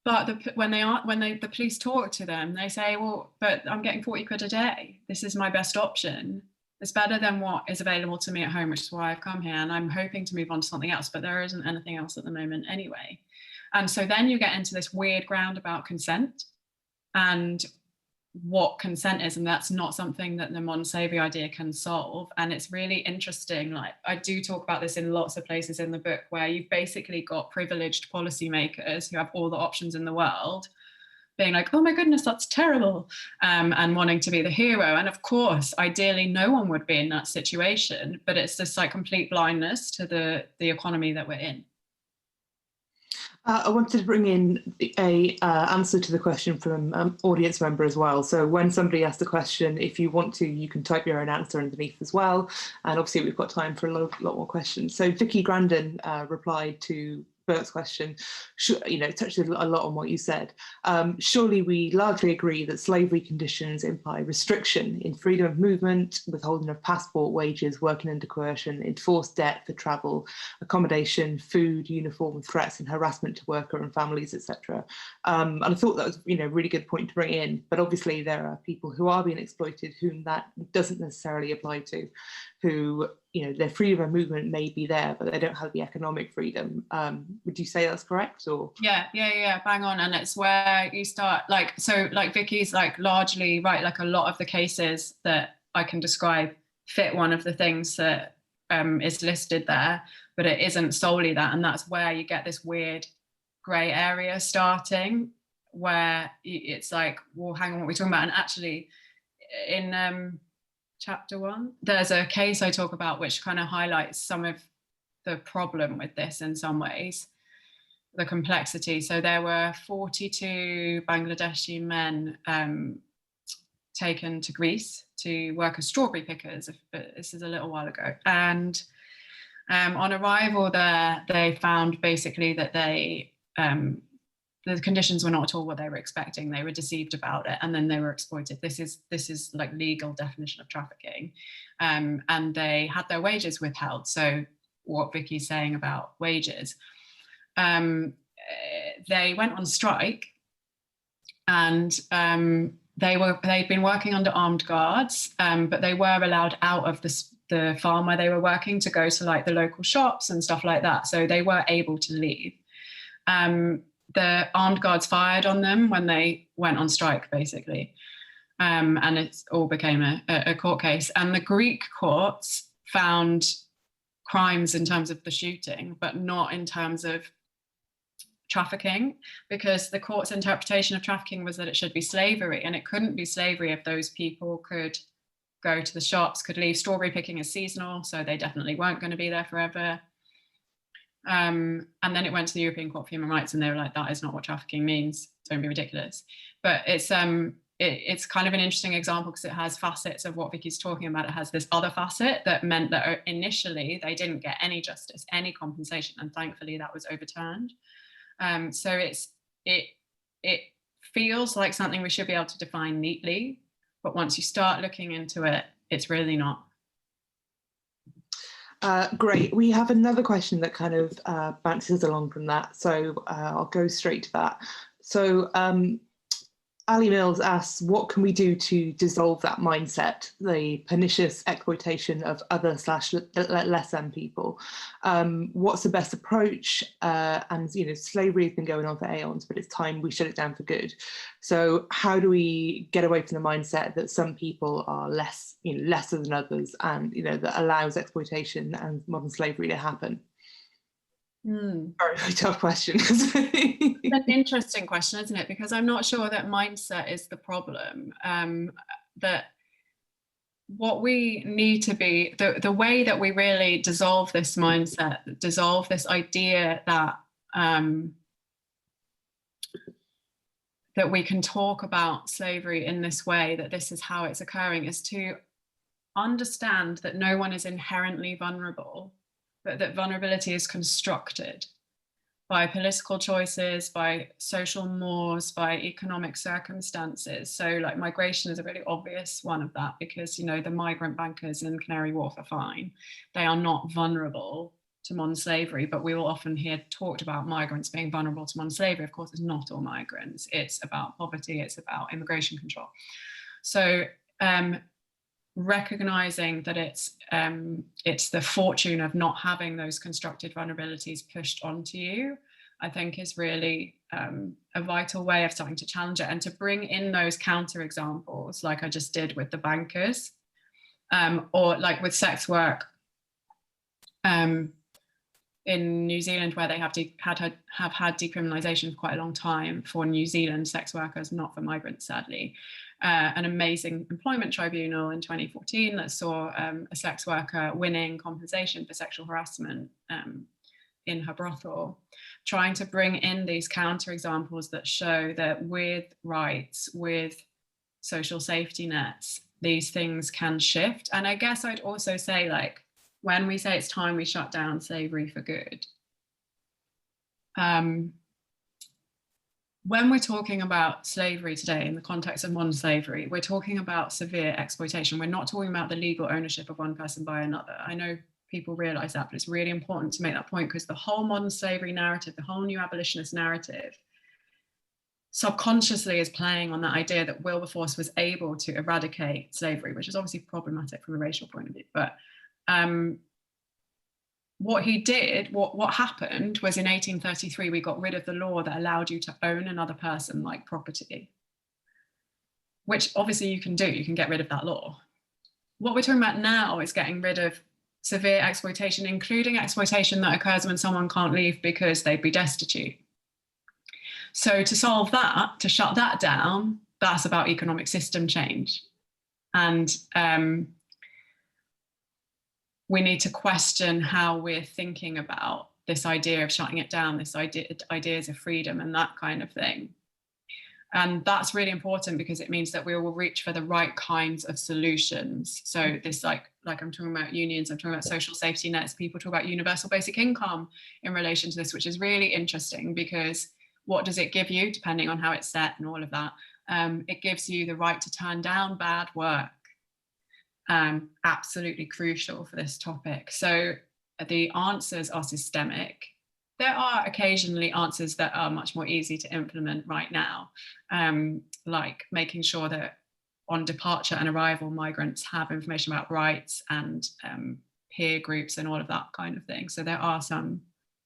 But when the police talk to them, they say, well, but I'm getting 40 quid a day. This is my best option. It's better than what is available to me at home, which is why I've come here. And I'm hoping to move on to something else, but there isn't anything else at the moment anyway. And so then you get into this weird ground about consent and what consent is, and that's not something that the modern slavery idea can solve. And it's really interesting. Like, I do talk about this in lots of places in the book, where you've basically got privileged policymakers who have all the options in the world being like, oh my goodness, that's terrible, and wanting to be the hero. And of course, ideally, no one would be in that situation, but it's this like complete blindness to the economy that we're in. I wanted to bring in a answer to the question from audience member as well. So when somebody asks a question, if you want to, you can type your own answer underneath as well. And obviously we've got time for a lot more questions. So Vicky Grandin replied to Bert's question, it touches a lot on what you said. Surely we largely agree that slavery conditions imply restriction in freedom of movement, withholding of passport, wages, working under coercion, enforced debt for travel, accommodation, food, uniform, threats and harassment to worker and families, etc. And I thought that was a really good point to bring in. But obviously there are people who are being exploited whom that doesn't necessarily apply to, who their freedom of movement may be there, but they don't have the economic freedom. Would you say that's correct? Or yeah, bang on. And it's where you start like Vicky's like largely right. Like a lot of the cases that I can describe fit one of the things that is listed there, but it isn't solely that. And that's where you get this weird grey area starting, where it's like, well, hang on, what are we talking about? And actually in chapter 1, there's a case I talk about which kind of highlights some of the problem with this in some ways, the complexity. So there were 42 Bangladeshi men taken to Greece to work as strawberry pickers. This is a little while ago. And on arrival there, they found basically that the conditions were not at all what they were expecting. They were deceived about it, and then they were exploited. This is like legal definition of trafficking, and they had their wages withheld. So what Vicky's saying about wages, they went on strike, and they'd been working under armed guards, but they were allowed out of the farm where they were working to go to like the local shops and stuff like that. So they were able to leave. The armed guards fired on them when they went on strike, basically. And it all became a court case. And the Greek courts found crimes in terms of the shooting, but not in terms of trafficking, because the court's interpretation of trafficking was that it should be slavery, and it couldn't be slavery if those people could go to the shops, could leave. Strawberry picking is seasonal, so they definitely weren't going to be there forever. And then it went to the European Court for Human Rights, and they were like, that is not what trafficking means. Don't be ridiculous. But it's kind of an interesting example because it has facets of what Vicky's talking about. It has this other facet that meant that initially they didn't get any justice, any compensation, and thankfully that was overturned. So it feels like something we should be able to define neatly, but once you start looking into it, it's really not. Great. We have another question that kind of bounces along from that, so I'll go straight to that. So Ali Mills asks, what can we do to dissolve that mindset, the pernicious exploitation of other / less than people? What's the best approach? And slavery has been going on for aeons, but it's time we shut it down for good. So how do we get away from the mindset that some people are lesser than others, and that allows exploitation and modern slavery to happen? Very, very tough question. It's an interesting question, isn't it? Because I'm not sure that mindset is the problem. That what we need to be, the way that we really dissolve this mindset, dissolve this idea that that we can talk about slavery in this way, that this is how it's occurring, is to understand that no one is inherently vulnerable, but that vulnerability is constructed by political choices, by social mores, by economic circumstances. So like migration is a really obvious one of that, because the migrant bankers in Canary Wharf are fine. They are not vulnerable to modern slavery, but we will often hear talked about migrants being vulnerable to modern slavery. Of course, it's not all migrants. It's about poverty, it's about immigration control. So recognizing that it's the fortune of not having those constructed vulnerabilities pushed onto you, I think is really a vital way of starting to challenge it, and to bring in those counter examples, like I just did with the bankers, or like with sex work in New Zealand, where they have had decriminalisation for quite a long time for New Zealand sex workers, not for migrants, sadly. An amazing employment tribunal in 2014 that saw a sex worker winning compensation for sexual harassment in her brothel, trying to bring in these counterexamples that show that with rights, with social safety nets, these things can shift. And I guess I'd also say, like, when we say it's time we shut down slavery for good, when we're talking about slavery today in the context of modern slavery, we're talking about severe exploitation. We're not talking about the legal ownership of one person by another. I know people realize that, but it's really important to make that point, because the whole modern slavery narrative, the whole new abolitionist narrative, subconsciously is playing on that idea that Wilberforce was able to eradicate slavery, which is obviously problematic from a racial point of view. But what he did, what happened was in 1833, we got rid of the law that allowed you to own another person like property, which obviously you can do, you can get rid of that law. What we're talking about now is getting rid of severe exploitation, including exploitation that occurs when someone can't leave because they'd be destitute. So to solve that, to shut that down, that's about economic system change. And we need to question how we're thinking about this idea of shutting it down, this ideas of freedom and that kind of thing. And that's really important, because it means that we will reach for the right kinds of solutions. So this, like I'm talking about unions, I'm talking about social safety nets, people talk about universal basic income in relation to this, which is really interesting, because what does it give you, depending on how it's set and all of that? It gives you the right to turn down bad work. Absolutely crucial for this topic. So the answers are systemic. There are occasionally answers that are much more easy to implement right now, like making sure that on departure and arrival, migrants have information about rights and peer groups and all of that kind of thing. So there are some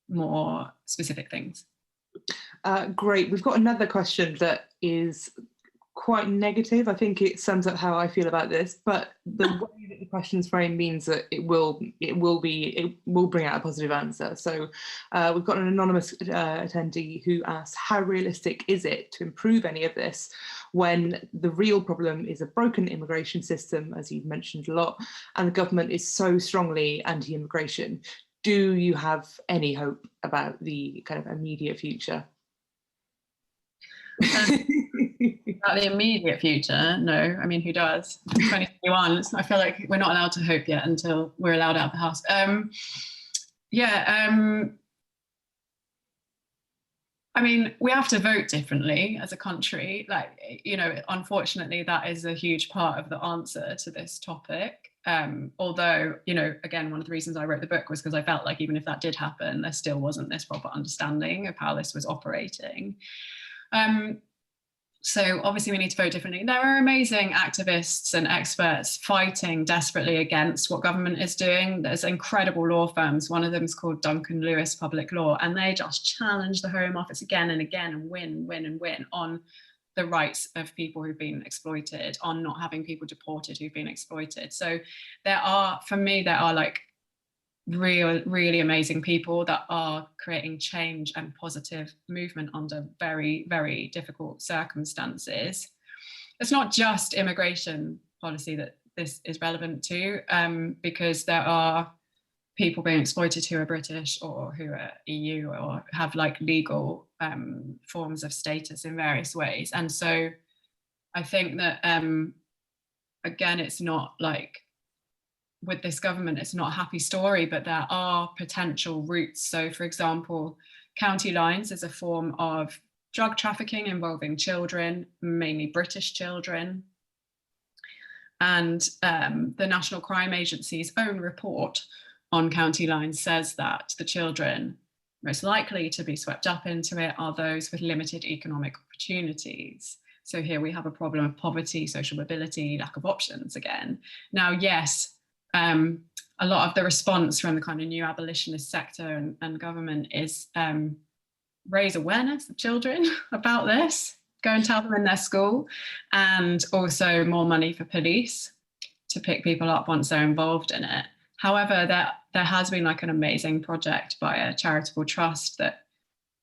more specific things. Great. We've got another question that is quite negative. I think it sums up how I feel about this, but the way that the question's framed means that it will bring out a positive answer. So we've got an anonymous attendee who asks, how realistic is it to improve any of this when the real problem is a broken immigration system, as you've mentioned a lot, and the government is so strongly anti-immigration? do you have any hope about the kind of immediate future? About the immediate future, no. I mean, who does? 2021. I feel like we're not allowed to hope yet until we're allowed out of the house. I mean, we have to vote differently as a country. Like, you know, unfortunately, that is a huge part of the answer to this topic. Although, you know, again, one of the reasons I wrote the book was because I felt like even if that did happen, there still wasn't this proper understanding of how this was operating. So obviously we need to vote differently. There are amazing activists and experts fighting desperately against what government is doing. There's incredible law firms. One of them is called Duncan Lewis Public Law, and they just challenge the Home Office again and again and win on the rights of people who've been exploited, on not having people deported who've been exploited. So there are, for me, there are like really amazing people that are creating change and positive movement under very, very difficult circumstances. It's not just immigration policy that this is relevant to, because there are people being exploited who are British or who are EU or have like legal forms of status in various ways. And so I think that, again, it's not like, with this government, it's not a happy story, but there are potential routes. So for example, county lines is a form of drug trafficking involving children, mainly British children. And the National Crime Agency's own report on county lines says that the children most likely to be swept up into it are those with limited economic opportunities. So here we have a problem of poverty, social mobility, lack of options again. Now, yes, a lot of the response from the kind of new abolitionist sector and government is raise awareness of children about this, go and tell them in their school, and also more money for police to pick people up once they're involved in it. However, there has been like an amazing project by a charitable trust that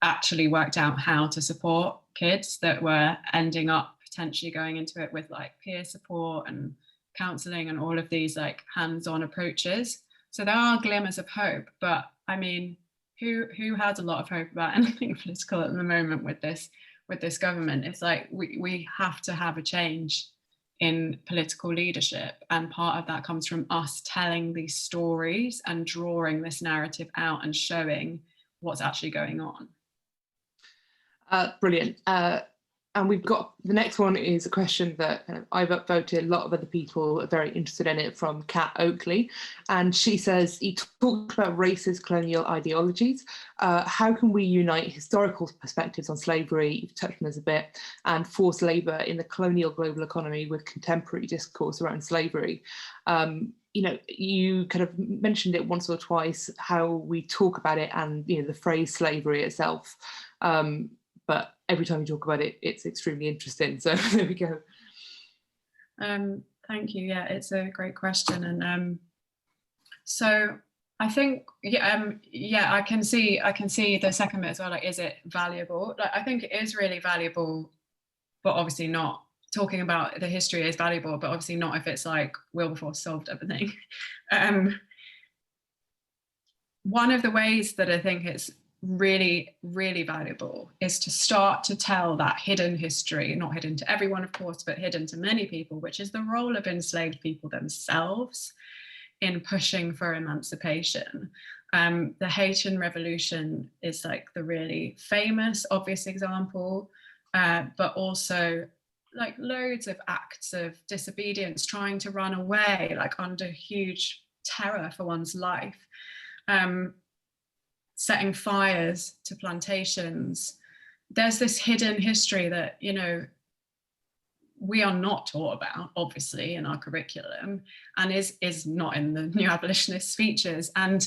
actually worked out how to support kids that were ending up potentially going into it with like peer support and counselling and all of these like hands-on approaches. So there are glimmers of hope, but I mean, who has a lot of hope about anything political at the moment with this government? It's like we have to have a change in political leadership, and part of that comes from us telling these stories and drawing this narrative out and showing what's actually going on. Brilliant. And we've got, the next one is a question that I've upvoted, a lot of other people are very interested in it, from Kat Oakley. And she says, you talked about racist colonial ideologies. How can we unite historical perspectives on slavery, you've touched on this a bit, and forced labour in the colonial global economy with contemporary discourse around slavery? You know, you kind of mentioned it once or twice, how we talk about it and, you know, the phrase slavery itself. But every time you talk about it, it's extremely interesting. So there we go. Thank you. Yeah, it's a great question. And so I think, I can see the second bit as well. Like, is it valuable? Like, I think it is really valuable, but obviously not. Talking about the history is valuable, but obviously not if it's like Wilberforce solved everything. One of the ways that I think it's really, really valuable is to start to tell that hidden history, not hidden to everyone, of course, but hidden to many people, which is the role of enslaved people themselves in pushing for emancipation. The Haitian Revolution is like the really famous, obvious example, but also like loads of acts of disobedience, trying to run away, like under huge terror for one's life. Setting fires to plantations. There's this hidden history that, you know, we are not taught about, obviously, in our curriculum, and is not in the new abolitionist speeches. And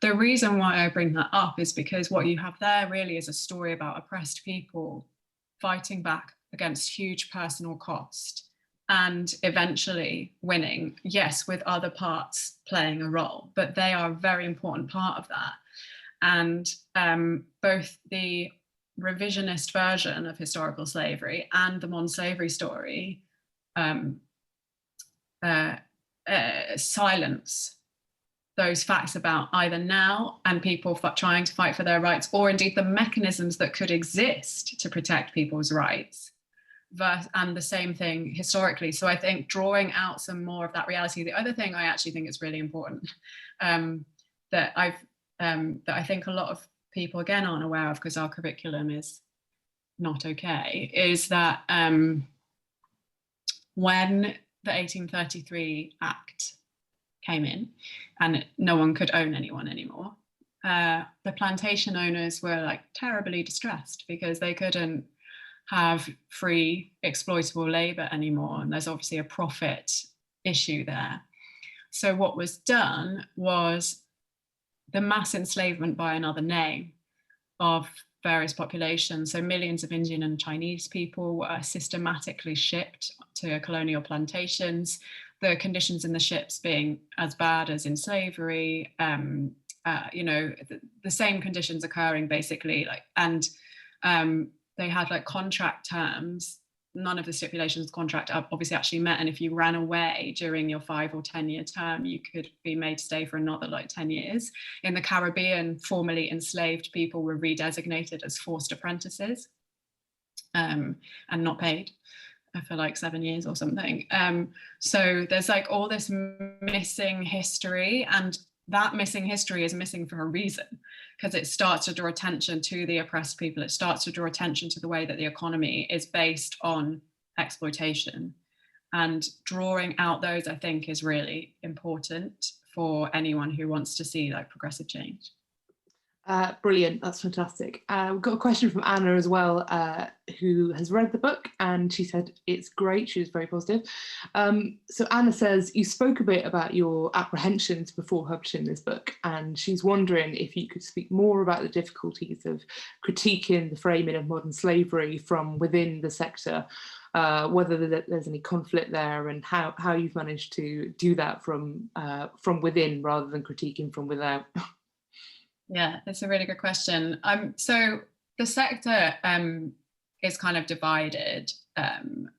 the reason why I bring that up is because what you have there really is a story about oppressed people fighting back against huge personal cost and eventually winning, yes, with other parts playing a role, but they are a very important part of that. And both the revisionist version of historical slavery and the non-slavery story silence those facts about either now and people trying to fight for their rights, or indeed the mechanisms that could exist to protect people's rights, and the same thing historically. So I think drawing out some more of that reality. The other thing I actually think is really important, that I think a lot of people again aren't aware of because our curriculum is not okay, is that when the 1833 Act came in and no one could own anyone anymore, the plantation owners were like terribly distressed because they couldn't have free exploitable labor anymore, and there's obviously a profit issue there. So what was done was the mass enslavement by another name of various populations. So millions of Indian and Chinese people were systematically shipped to colonial plantations, the conditions in the ships being as bad as in slavery, you know, the same conditions occurring basically, like, and they had like contract terms. None of the stipulations of the contract obviously actually met, and if you ran away during your 5 or 10 year term, you could be made to stay for another like 10 years. In the Caribbean, formerly enslaved people were redesignated as forced apprentices and not paid for like 7 years or something. So there's like all this missing history, and that missing history is missing for a reason, because it starts to draw attention to the oppressed people. It starts to draw attention to the way that the economy is based on exploitation, and drawing out those, I think, is really important for anyone who wants to see like progressive change. Brilliant, that's fantastic. We've got a question from Anna as well, who has read the book, and she said it's great. She was very positive. So Anna says, you spoke a bit about your apprehensions before publishing this book, and she's wondering if you could speak more about the difficulties of critiquing the framing of modern slavery from within the sector, whether there's any conflict there, and how you've managed to do that from within rather than critiquing from without. Yeah, it's a really good question. So the sector is kind of divided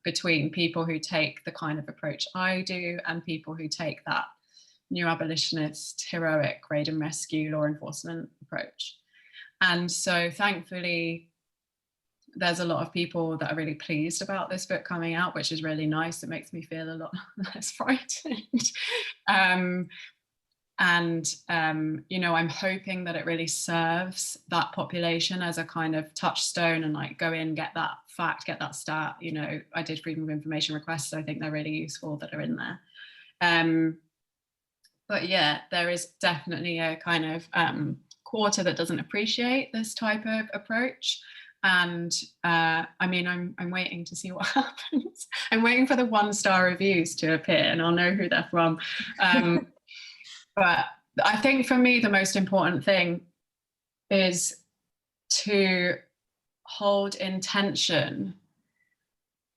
between people who take the kind of approach I do and people who take that new abolitionist, heroic raid and rescue law enforcement approach. And so thankfully, there's a lot of people that are really pleased about this book coming out, which is really nice. It makes me feel a lot less frightened. You know, I'm hoping that it really serves that population as a kind of touchstone, and like go in, get that fact, get that stat. You know, I did freedom of information requests, so I think they're really useful that are in there. But yeah, there is definitely a kind of quarter that doesn't appreciate this type of approach. And I mean, I'm waiting to see what happens. I'm waiting for the 1-star reviews to appear, and I'll know who they're from. But I think for me, the most important thing is to hold in tension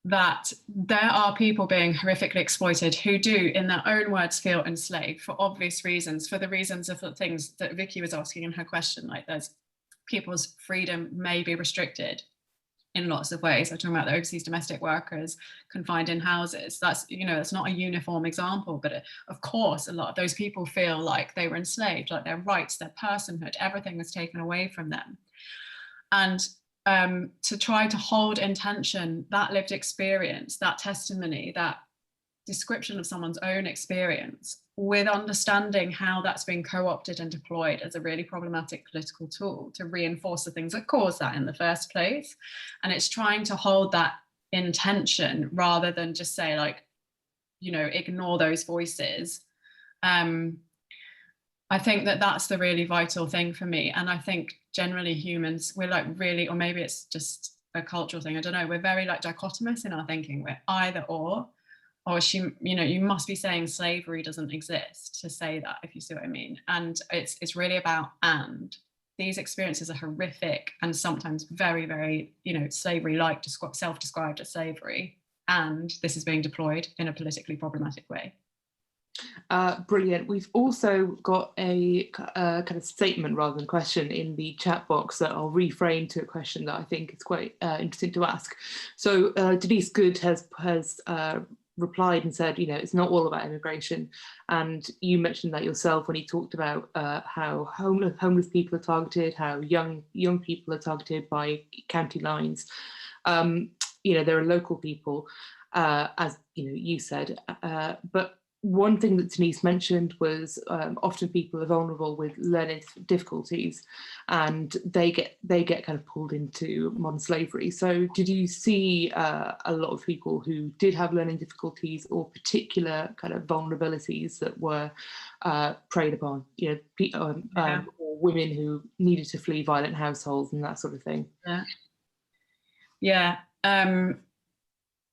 that there are people being horrifically exploited who do, in their own words, feel enslaved for obvious reasons, for the reasons of the things that Vicky was asking in her question, like there's people's freedom may be restricted in lots of ways. I'm talking about the overseas domestic workers confined in houses. That's, you know, it's not a uniform example, but of course, a lot of those people feel like they were enslaved, like their rights, their personhood, everything was taken away from them. And to try to hold in tension that lived experience, that testimony, that description of someone's own experience, with understanding how that's been co-opted and deployed as a really problematic political tool to reinforce the things that caused that in the first place. And it's trying to hold that in tension rather than just say, like, you know, ignore those voices. I think that that's the really vital thing for me. And I think generally humans, we're like really, or maybe it's just a cultural thing, I don't know, we're very like dichotomous in our thinking. We're either or you know, you must be saying slavery doesn't exist to say that, if you see what I mean. And it's really about, and these experiences are horrific and sometimes very, very, you know, slavery-like, self-described as slavery, and this is being deployed in a politically problematic way. Brilliant. We've also got a kind of statement rather than question in the chat box that I'll reframe to a question that I think is quite interesting to ask. So Denise Good has replied and said, it's not all about immigration. And you mentioned that yourself when you talked about how homeless people are targeted, how young people are targeted by county lines. There are local people, as you said, but one thing that Denise mentioned was often people are vulnerable with learning difficulties, and they get kind of pulled into modern slavery. So did you see a lot of people who did have learning difficulties or particular kind of vulnerabilities that were preyed upon, or women who needed to flee violent households and that sort of thing?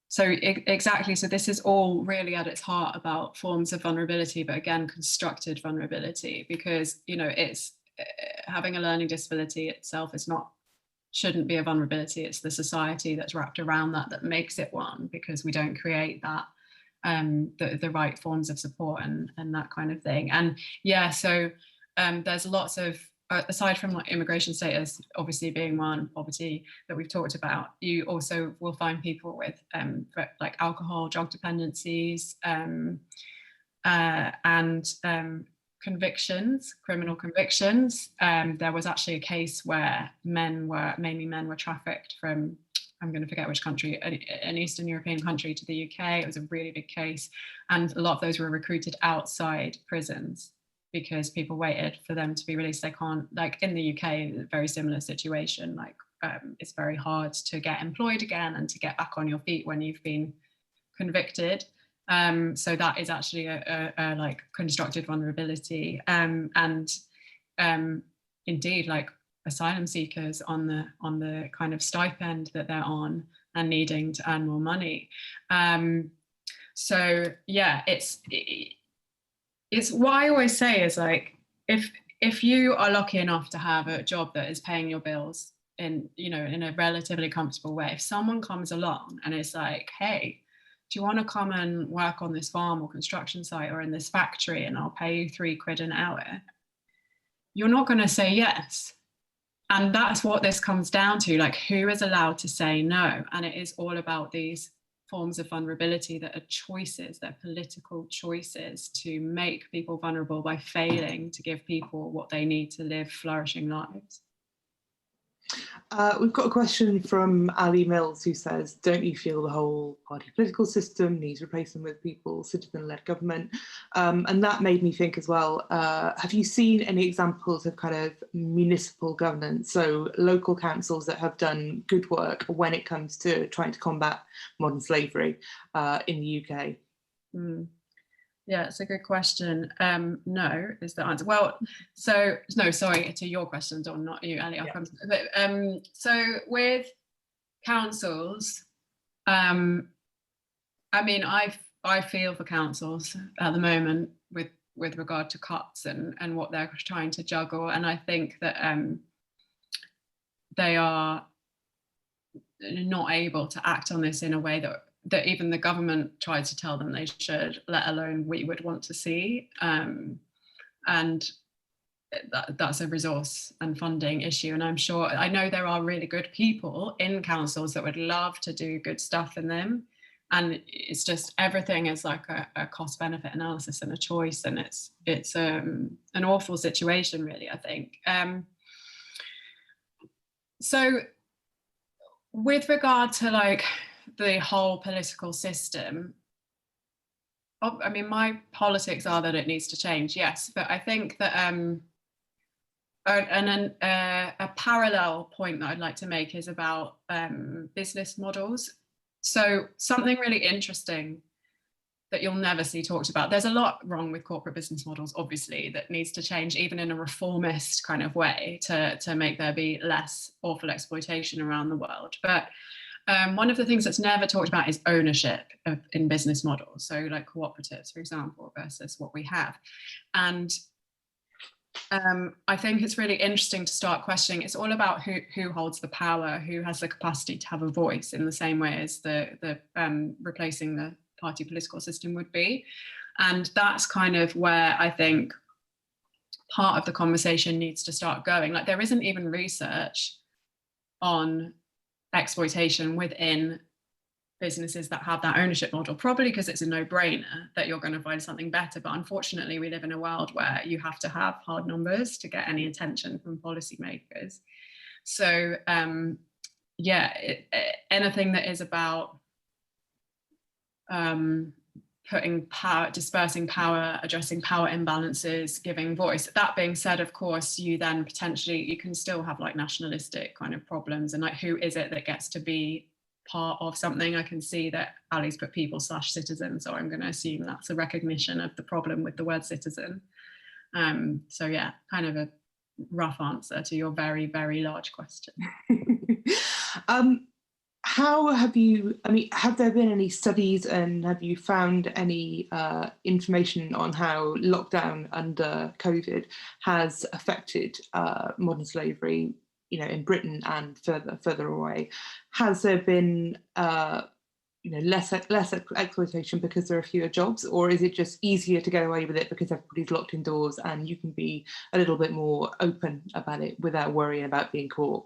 So exactly. So this is all really at its heart about forms of vulnerability, but again, constructed vulnerability, because, it's having a learning disability itself shouldn't be a vulnerability. It's the society that's wrapped around that makes it one, because we don't create that, the right forms of support and that kind of thing. And so there's lots of, aside from like immigration status obviously being one, poverty that we've talked about, you also will find people with like alcohol, drug dependencies, and convictions, criminal convictions. There was actually a case where mainly men were trafficked from, I'm going to forget which country, an Eastern European country, to the UK. It was a really big case, and a lot of those were recruited outside prisons, because people waited for them to be released. They can't, like in the UK, a very similar situation, like it's very hard to get employed again and to get back on your feet when you've been convicted. So that is actually a like constructed vulnerability. And indeed, like asylum seekers on the kind of stipend that they're on and needing to earn more money. So yeah, it's what I always say is like, if you are lucky enough to have a job that is paying your bills in a relatively comfortable way, if someone comes along and it's like, hey, do you want to come and work on this farm or construction site or in this factory and I'll pay you £3 an hour, you're not going to say yes. And that's what this comes down to, like, who is allowed to say no? And it is all about these forms of vulnerability that are choices, they're political choices to make people vulnerable by failing to give people what they need to live flourishing lives. We've got a question from Ali Mills, who says, don't you feel the whole party political system needs replacing with citizen-led government? And that made me think as well, have you seen any examples of kind of municipal governance, so local councils that have done good work when it comes to trying to combat modern slavery in the UK? Yeah, it's a good question. No is the answer. Well, so no, sorry, to your question, Dawn, not you, Ali. But, so with councils, I mean, I feel for councils at the moment with regard to cuts and what they're trying to juggle, and I think that they are not able to act on this in a way that even the government tried to tell them they should, let alone we would want to see. And that's a resource and funding issue. And I know there are really good people in councils that would love to do good stuff in them. And it's just, everything is like a cost benefit analysis and a choice. And it's an awful situation, really, I think. So with regard to like the whole political system, I mean, my politics are that it needs to change, yes, but I think that a parallel point that I'd like to make is about business models. So something really interesting that you'll never see talked about. There's a lot wrong with corporate business models, obviously, that needs to change, even in a reformist kind of way, to make there be less awful exploitation around the world. But one of the things that's never talked about is ownership in business models. So like cooperatives, for example, versus what we have. And I think it's really interesting to start questioning. It's all about who holds the power, who has the capacity to have a voice, in the same way as the replacing the party political system would be. And that's kind of where I think part of the conversation needs to start going. Like, there isn't even research on exploitation within businesses that have that ownership model, probably because it's a no-brainer that you're going to find something better. But unfortunately, we live in a world where you have to have hard numbers to get any attention from policymakers. So anything that is about putting power, dispersing power, addressing power imbalances, giving voice. That being said, of course, you then potentially, you can still have like nationalistic kind of problems, and like, who is it that gets to be part of something? I can see that Ali's put people/citizen, so I'm going to assume that's a recognition of the problem with the word citizen. So yeah, kind of a rough answer to your very, very large question. How have you, have there been any studies, and have you found any information on how lockdown under COVID has affected modern slavery, in Britain and further away? Has there been less exploitation because there are fewer jobs, or is it just easier to get away with it because everybody's locked indoors and you can be a little bit more open about it without worrying about being caught?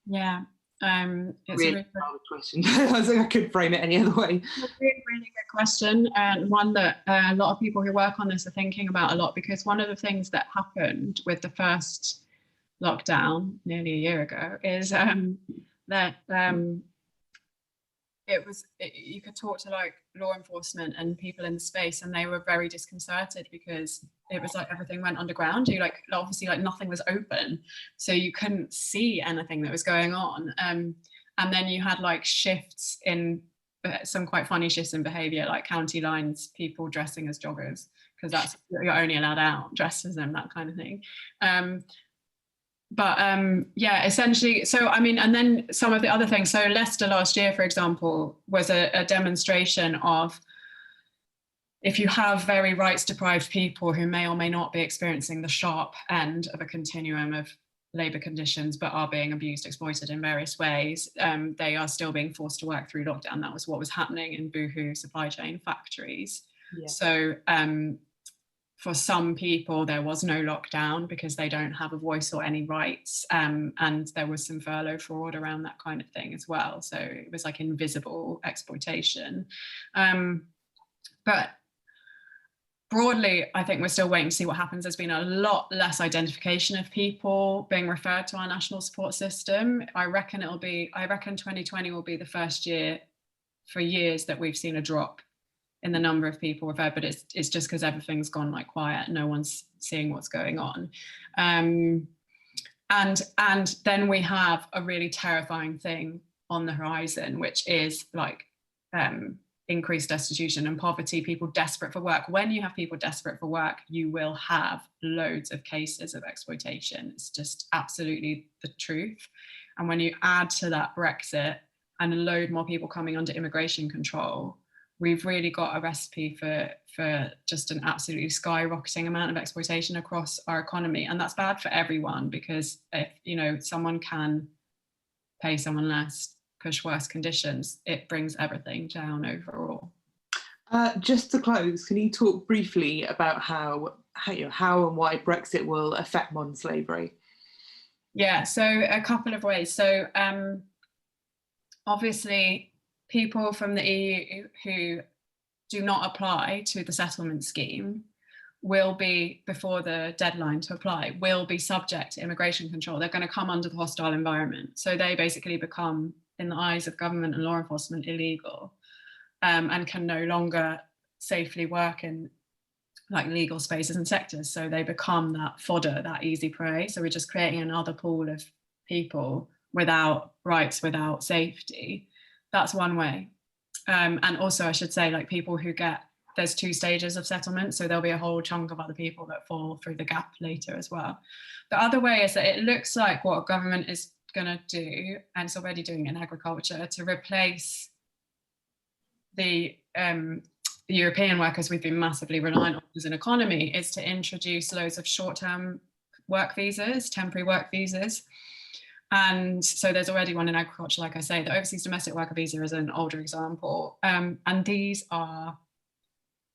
Yeah. It's really a really good question. I was like, I couldn't frame it any other way. It's a really, really good question, and one that a lot of people who work on this are thinking about a lot, because one of the things that happened with the first lockdown nearly a year ago is that you could talk to like law enforcement and people in the space, and they were very disconcerted because it was like everything went underground. You like, obviously, like nothing was open, so you couldn't see anything that was going on. And then you had like shifts in some quite funny shifts in behavior, like county lines, people dressing as joggers because that's, you're only allowed out dressed as them, that kind of thing. Yeah, essentially, so and then some of the other things. So Leicester last year, for example, was a demonstration of, if you have very rights deprived people who may or may not be experiencing the sharp end of a continuum of labour conditions but are being abused, exploited in various ways, they are still being forced to work through lockdown. That was what was happening in boohoo supply chain factories. Yeah. So for some people, there was no lockdown because they don't have a voice or any rights. And there was some furlough fraud around that kind of thing as well. So it was like invisible exploitation. But broadly, I think we're still waiting to see what happens. There's been a lot less identification of people being referred to our national support system. I reckon 2020 will be the first year for years that we've seen a drop in the number of people referred, but it's just because everything's gone like quiet. No one's seeing what's going on. And then we have a really terrifying thing on the horizon, which is like increased destitution and poverty, people desperate for work. When you have people desperate for work, you will have loads of cases of exploitation. It's just absolutely the truth. And when you add to that Brexit and a load more people coming under immigration control, we've really got a recipe for just an absolutely skyrocketing amount of exploitation across our economy. And that's bad for everyone, because if someone can pay someone less, push worse conditions, it brings everything down overall. Just to close, can you talk briefly about how and why Brexit will affect modern slavery? Yeah, so a couple of ways. So obviously, people from the EU who do not apply to the settlement scheme will be, before the deadline to apply, will be subject to immigration control. They're going to come under the hostile environment. So they basically become, in the eyes of government and law enforcement, illegal, and can no longer safely work in like legal spaces and sectors. So they become that fodder, that easy prey. So we're just creating another pool of people without rights, without safety. That's one way. And also I should say, like, people who there's 2 stages of settlement. So there'll be a whole chunk of other people that fall through the gap later as well. The other way is that it looks like what government is going to do, and it's already doing in agriculture, to replace the European workers we've been massively reliant on as an economy, is to introduce loads of short-term work visas, temporary work visas. And so there's already one in agriculture, like I say. The overseas domestic worker visa is an older example. And these are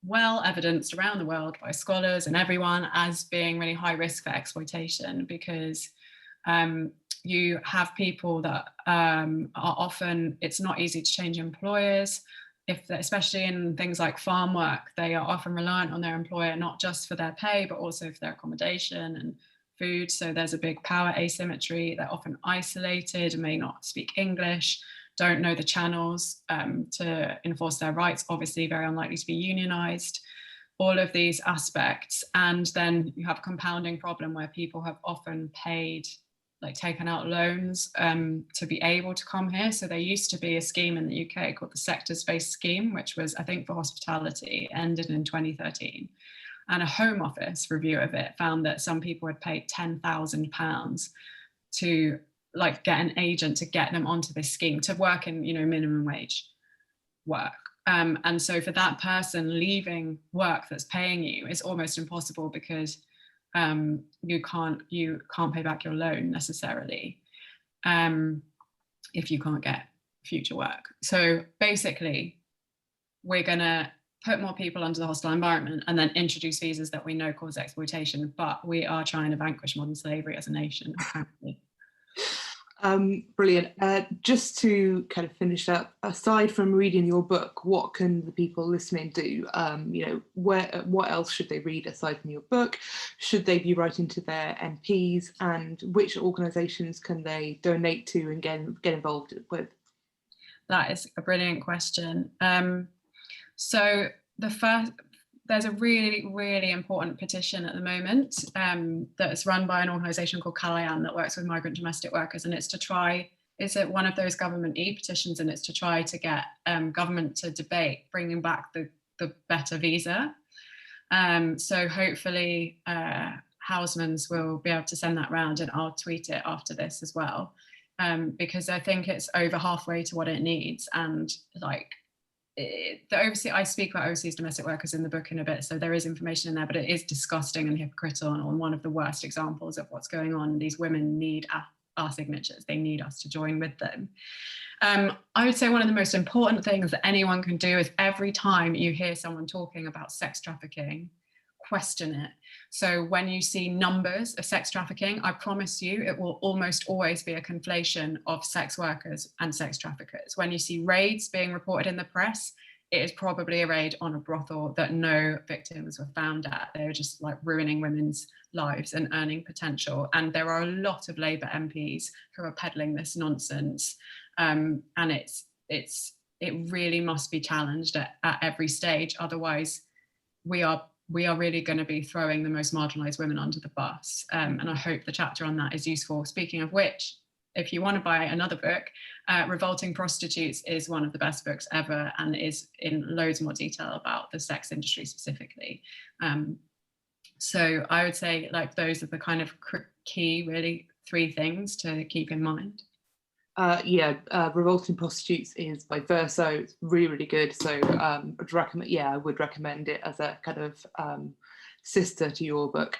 well evidenced around the world by scholars and everyone as being really high risk for exploitation, because You have people that are often, it's not easy to change employers. Especially in things like farm work, they are often reliant on their employer, not just for their pay, but also for their accommodation and food. So there's a big power asymmetry. They're often isolated, may not speak English, don't know the channels to enforce their rights, obviously very unlikely to be unionized, all of these aspects. And then you have a compounding problem where people have often taken out loans to be able to come here. So there used to be a scheme in the UK called the sectors-based scheme, which was, I think, for hospitality, ended in 2013. And a Home Office review of it found that some people had paid £10,000 to get an agent to get them onto this scheme to work in, minimum wage work. And so for that person, leaving work that's paying you is almost impossible, because you can't pay back your loan necessarily if you can't get future work. So basically, we're going to put more people under the hostile environment and then introduce visas that we know cause exploitation, but we are trying to vanquish modern slavery as a nation, apparently. Brilliant. Just to kind of finish up, aside from reading your book, what can the people listening do? What else should they read aside from your book? Should they be writing to their MPs, and which organisations can they donate to and get involved with? That is a brilliant question. So there's a really, really important petition at the moment that's run by an organisation called Calayan that works with migrant domestic workers, and it's one of those government e-petitions, and it's to try to get government to debate bringing back the better visa. So hopefully Housemans will be able to send that round, and I'll tweet it after this as well, because I think it's over halfway to what it needs. And I speak about overseas domestic workers in the book in a bit, so there is information in there, but it is disgusting and hypocritical, and one of the worst examples of what's going on. These women need our signatures. They need us to join with them. I would say one of the most important things that anyone can do is, every time you hear someone talking about sex trafficking, question it. So when you see numbers of sex trafficking, I promise you it will almost always be a conflation of sex workers and sex traffickers. When you see raids being reported in the press, it is probably a raid on a brothel that no victims were found at. They're just ruining women's lives and earning potential. And there are a lot of Labour MPs who are peddling this nonsense. And it really must be challenged at every stage. Otherwise, we are really going to be throwing the most marginalised women under the bus. And I hope the chapter on that is useful. Speaking of which, if you want to buy another book, Revolting Prostitutes is one of the best books ever, and is in loads more detail about the sex industry specifically. So I would say those are the kind of key, really, 3 things to keep in mind. Revolting Prostitutes is by Verso. It's really, really good. So I would recommend it as a kind of sister to your book.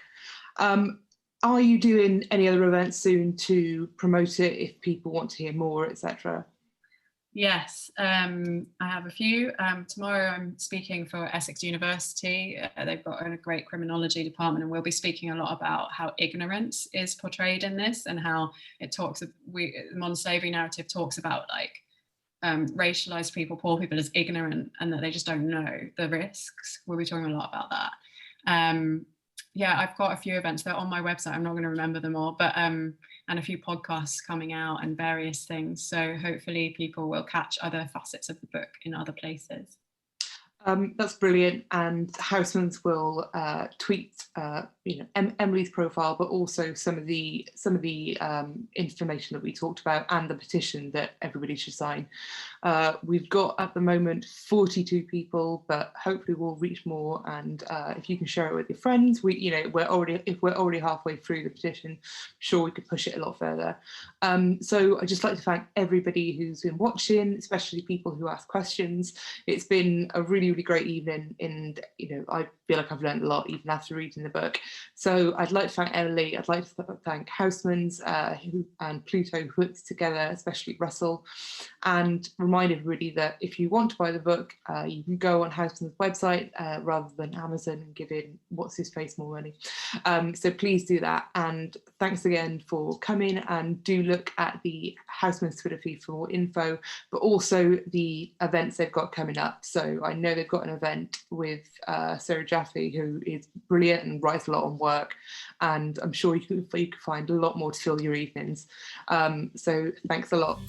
Are you doing any other events soon to promote it if people want to hear more, etc.? Yes, I have a few. Tomorrow I'm speaking for Essex University. They've got a great criminology department, and we'll be speaking a lot about how ignorance is portrayed in this, and how the modern slavery narrative talks about racialized people, poor people, as ignorant, and that they just don't know the risks. We'll be talking a lot about that. I've got a few events. They're on my website. I'm not going to remember them all, but and a few podcasts coming out and various things. So hopefully people will catch other facets of the book in other places. That's brilliant, and Housemans will tweet Emily's profile, but also some of the information that we talked about, and the petition that everybody should sign. We've got at the moment 42 people, but hopefully we'll reach more. And if you can share it with your friends, if we're already halfway through the petition, I'm sure we could push it a lot further. So I'd just like to thank everybody who's been watching, especially people who ask questions. It's been a really, really great evening, and I've feel like I've learned a lot even after reading the book. So I'd like to thank Emily, I'd like to thank Housemans and Pluto who put this together, especially Russell, and remind everybody that if you want to buy the book, you can go on Housemans' website rather than Amazon and give in what's his face more money. So please do that, and thanks again for coming, and do look at the Housemans Twitter feed for more info, but also the events they've got coming up. So I know they've got an event with Sarah Jaffe, who is brilliant and writes a lot on work, and I'm sure you can find a lot more to fill your evenings. So thanks a lot.